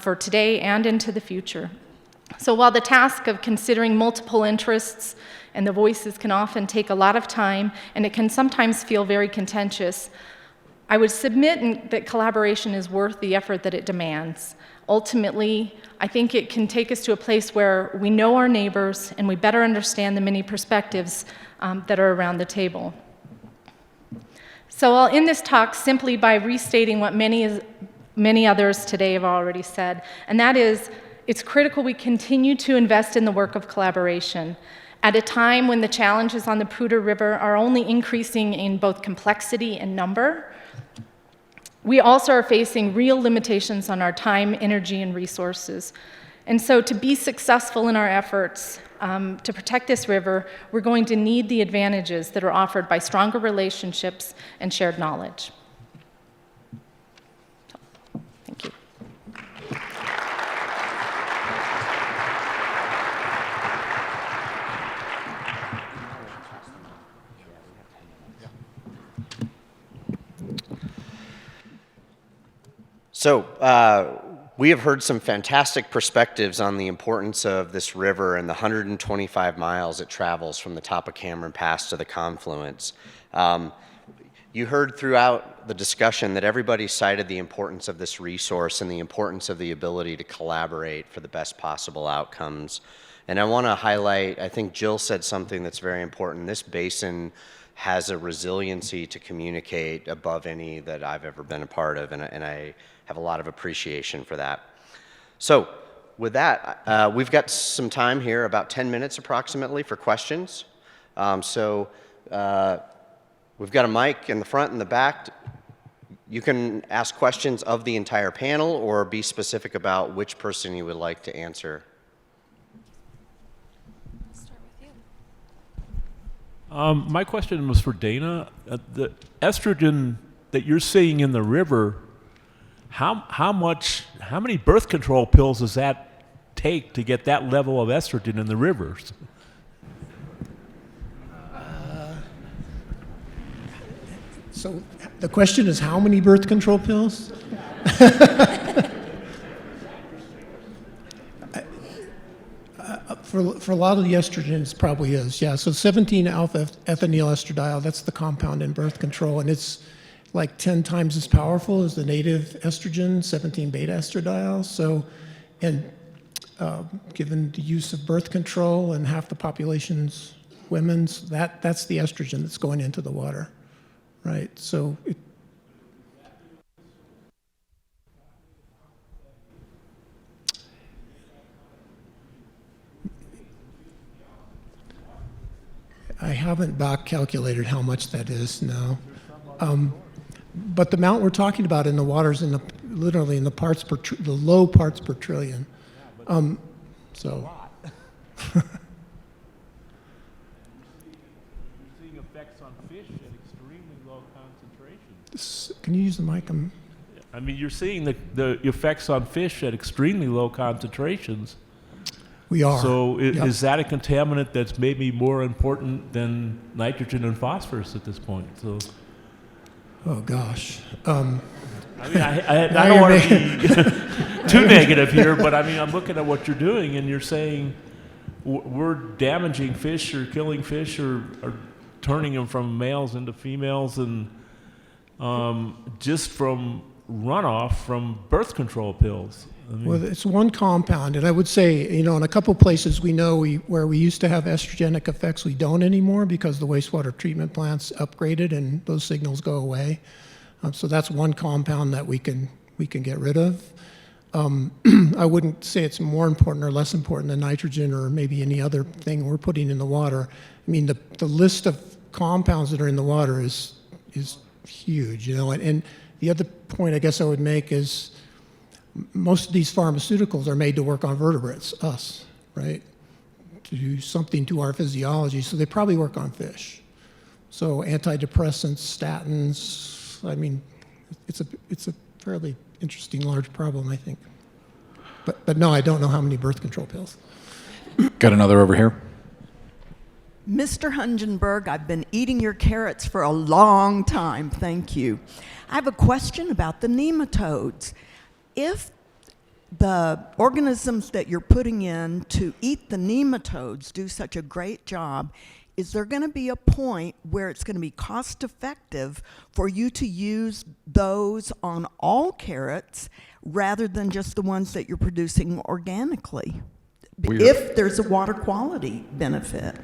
for today and into the future. So while the task of considering multiple interests and the voices can often take a lot of time, and it can sometimes feel very contentious, I would submit that collaboration is worth the effort that it demands. Ultimately, I think it can take us to a place where we know our neighbors and we better understand the many perspectives that are around the table. So I'll end this talk simply by restating what many others today have already said, and that is, it's critical we continue to invest in the work of collaboration. At a time when the challenges on the Poudre River are only increasing in both complexity and number, we also are facing real limitations on our time, energy, and resources. And so to be successful in our efforts to protect this river, we're going to need the advantages that are offered by stronger relationships and shared knowledge. Thank you. So we have heard some fantastic perspectives on the importance of this river and the 125 miles it travels from the top of Cameron Pass to the confluence. You heard throughout the discussion that everybody cited the importance of this resource and the importance of the ability to collaborate for the best possible outcomes. And I want to highlight, I think Jill said something that's very important. This basin has a resiliency to communicate above any that I've ever been a part of, and I have a lot of appreciation for that. So with that, we've got some time here, about 10 minutes approximately, for questions. We've got a mic in the front and the back. You can ask questions of the entire panel or be specific about which person you would like to answer. I'll start with you. My question was for Dana. The estrogen that you're seeing in the river, how many birth control pills does that take to get that level of estrogen in the rivers? So the question is, how many birth control pills? For a lot of the estrogens, probably is, yeah. So 17-alpha ethinyl estradiol, that's the compound in birth control, and it's like 10 times as powerful as the native estrogen, 17-beta estradiol. So, and given the use of birth control and half the population's women's, that's the estrogen that's going into the water, right? So I haven't back calculated how much that is, no. But the amount we're talking about in the water is literally in the low parts per trillion. So. You're seeing effects on fish at extremely low concentrations. Can you use the mic? I mean, you're seeing the effects on fish at extremely low concentrations. We are. So Yep. is that a contaminant that's maybe more important than nitrogen and phosphorus at this point? So. Oh gosh. I mean, I don't want to be too negative here, but I mean, I'm looking at what you're doing, and you're saying we're damaging fish or killing fish or turning them from males into females, and just from runoff from birth control pills. I mean, Well, it's one compound, and I would say, in a couple places we know where we used to have estrogenic effects, we don't anymore because the wastewater treatment plants upgraded and those signals go away. So that's one compound that we can get rid of. I wouldn't say it's more important or less important than nitrogen or maybe any other thing we're putting in the water. I mean, the list of compounds that are in the water is huge, and the other point I guess I would make is most of these pharmaceuticals are made to work on vertebrates, us, right? To do something to our physiology, so they probably work on fish. So antidepressants, statins, I mean, it's a fairly interesting large problem, I think. But no, I don't know how many birth control pills. Got another over here. Mr. Hungenberg, I've been eating your carrots for a long time, thank you. I have a question about the nematodes. If the organisms that you're putting in to eat the nematodes do such a great job, is there going to be a point where it's going to be cost effective for you to use those on all carrots rather than just the ones that you're producing organically? If there's a water quality benefit.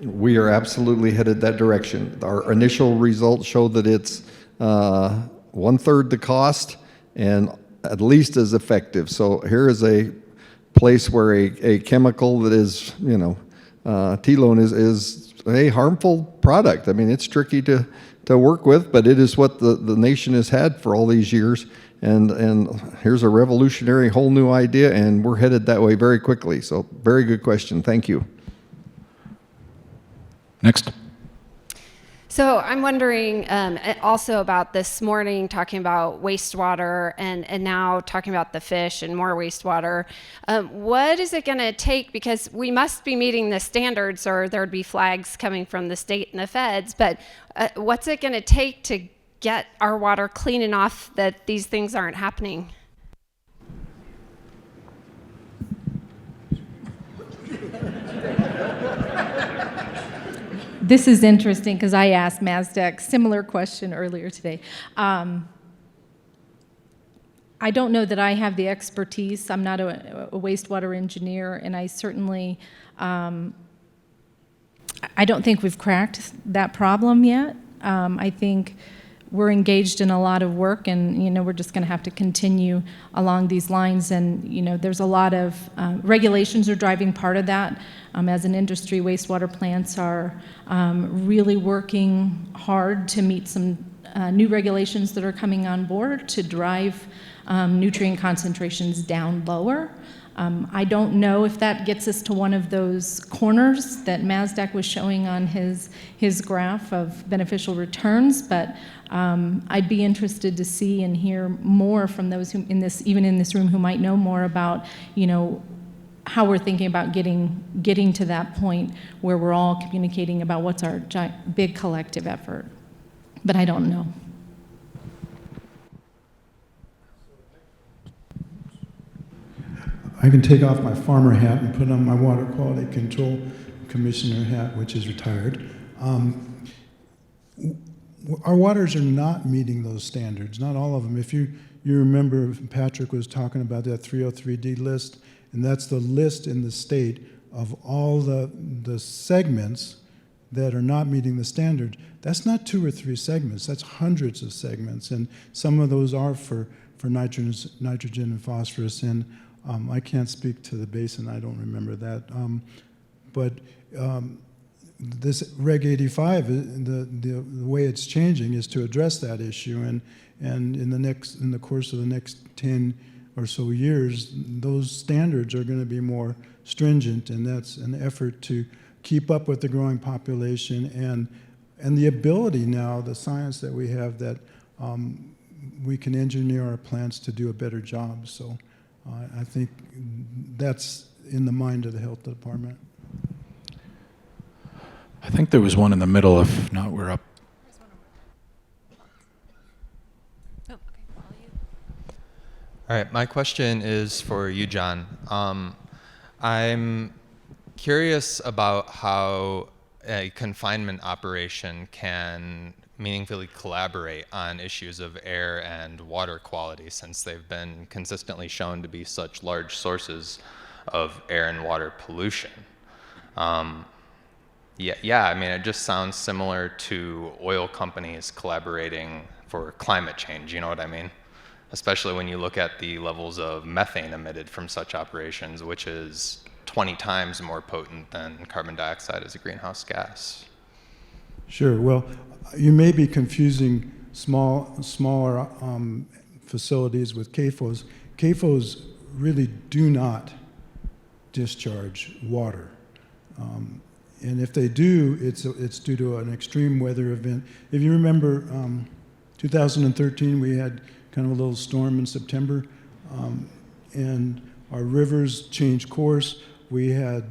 We are absolutely headed that direction. Our initial results show that it's 1/3 the cost and at least as effective. So here is a place where a chemical that is, telone is a harmful product. I mean, it's tricky to work with, but it is what the nation has had for all these years. And here's a revolutionary whole new idea, and we're headed that way very quickly. So very good question. Thank you. Next. So I'm wondering also about this morning, talking about wastewater and now talking about the fish and more wastewater. What is it going to take? Because we must be meeting the standards or there'd be flags coming from the state and the feds, but what's it going to take to get our water clean enough that these things aren't happening? This is interesting because I asked MASDEC similar question earlier today. I don't know that I have the expertise. I'm not a wastewater engineer, and I certainly, I don't think we've cracked that problem yet. I think we're engaged in a lot of work, and we're just going to have to continue along these lines. And there's a lot of regulations are driving part of that. As an industry, wastewater plants are really working hard to meet some new regulations that are coming on board to drive nutrient concentrations down lower. I don't know if that gets us to one of those corners that Mazdak was showing on his graph of beneficial returns, but I'd be interested to see and hear more from those who even in this room who might know more about, how we're thinking about getting to that point where we're all communicating about what's our big collective effort. But I don't know. I can take off my farmer hat and put on my water quality control commissioner hat, which is retired. Our waters are not meeting those standards, not all of them. If you remember, Patrick was talking about that 303D list, and that's the list in the state of all the segments that are not meeting the standard. That's not 2 or 3 segments, that's hundreds of segments, and some of those are for nitrogen and phosphorus, and I can't speak to the basin, I don't remember that. But this Reg 85, the way it's changing is to address that issue, and in the course of the next 10 or so years, those standards are going to be more stringent, and that's an effort to keep up with the growing population and the ability now, the science that we have, that we can engineer our plants to do a better job. So I think that's in the mind of the health department. I think there was one in the middle. If not, we're up. All right, my question is for you, John. I'm curious about how a confinement operation can meaningfully collaborate on issues of air and water quality, since they've been consistently shown to be such large sources of air and water pollution. Yeah, I mean, it just sounds similar to oil companies collaborating for climate change, you know what I mean? Especially when you look at the levels of methane emitted from such operations, which is 20 times more potent than carbon dioxide as a greenhouse Sure. Well, you may be confusing smaller facilities with CAFOs. CAFOs really do not discharge water. And if they do, it's due to an extreme weather event. If you remember, 2013, we had kind of a little storm in September, and our rivers changed course. We had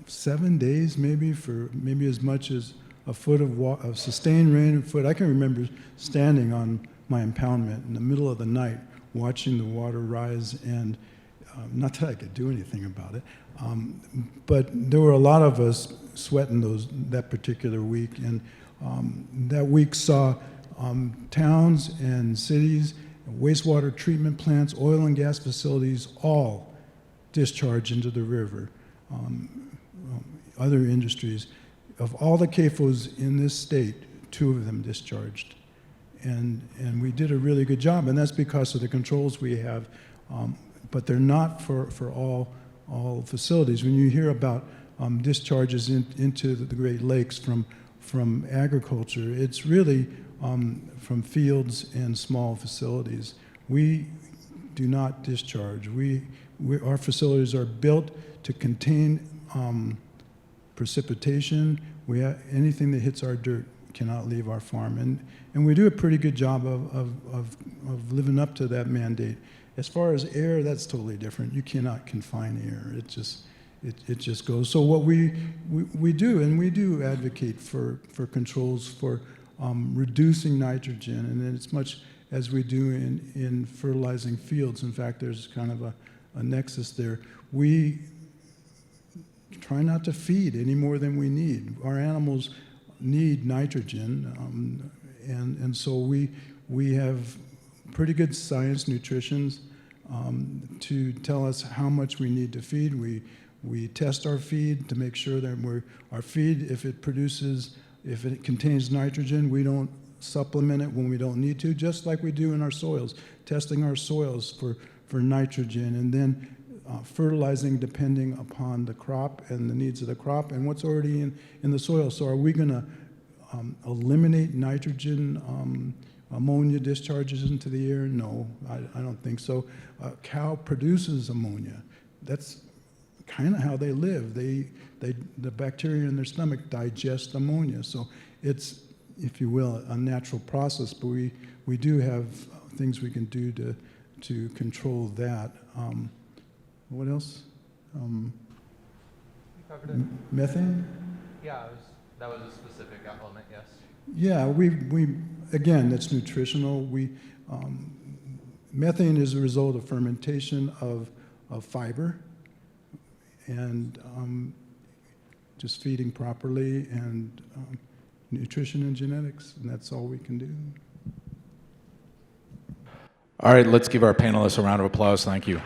7 days maybe for maybe as much as a foot of sustained rain, a foot. I can remember standing on my impoundment in the middle of the night watching the water rise, and not that I could do anything about it, but there were a lot of us sweating that particular week, and that week saw towns and cities, wastewater treatment plants, oil and gas facilities all discharge into the river. Other industries. Of all the CAFOs in this state, 2 of them discharged. And we did a really good job, and that's because of the controls we have, but they're not for all facilities. When you hear about discharges into the Great Lakes from agriculture, it's really from fields and small facilities. We do not discharge. Our facilities are built to contain precipitation. Anything that hits our dirt cannot leave our farm, and we do a pretty good job of living up to that mandate. As far as air, that's totally different. You cannot confine air. It just goes. So what we do, and we do advocate for controls for reducing nitrogen, and as much as we do in fertilizing fields. In fact, there's kind of a nexus there. We try not to feed any more than we need. Our animals need nitrogen, and so we have pretty good science nutritionists to tell us how much we need to feed. We test our feed to make sure that our feed, if it contains nitrogen, we don't supplement it when we don't need to, just like we do in our soils, testing our soils for nitrogen, and then fertilizing depending upon the crop and the needs of the crop and what's already in the soil. So are we going to eliminate nitrogen ammonia discharges into the air? No, I don't think so. A cow produces ammonia. That's kind of how they live. The bacteria in their stomach digest ammonia. So it's, if you will, a natural process, but we do have things we can do to control that. What else? Methane? Yeah, that was a specific element, yes. Yeah, again, that's nutritional. Methane is a result of fermentation of fiber and just feeding properly and nutrition and genetics, and that's all we can do. All right, let's give our panelists a round of applause. Thank you.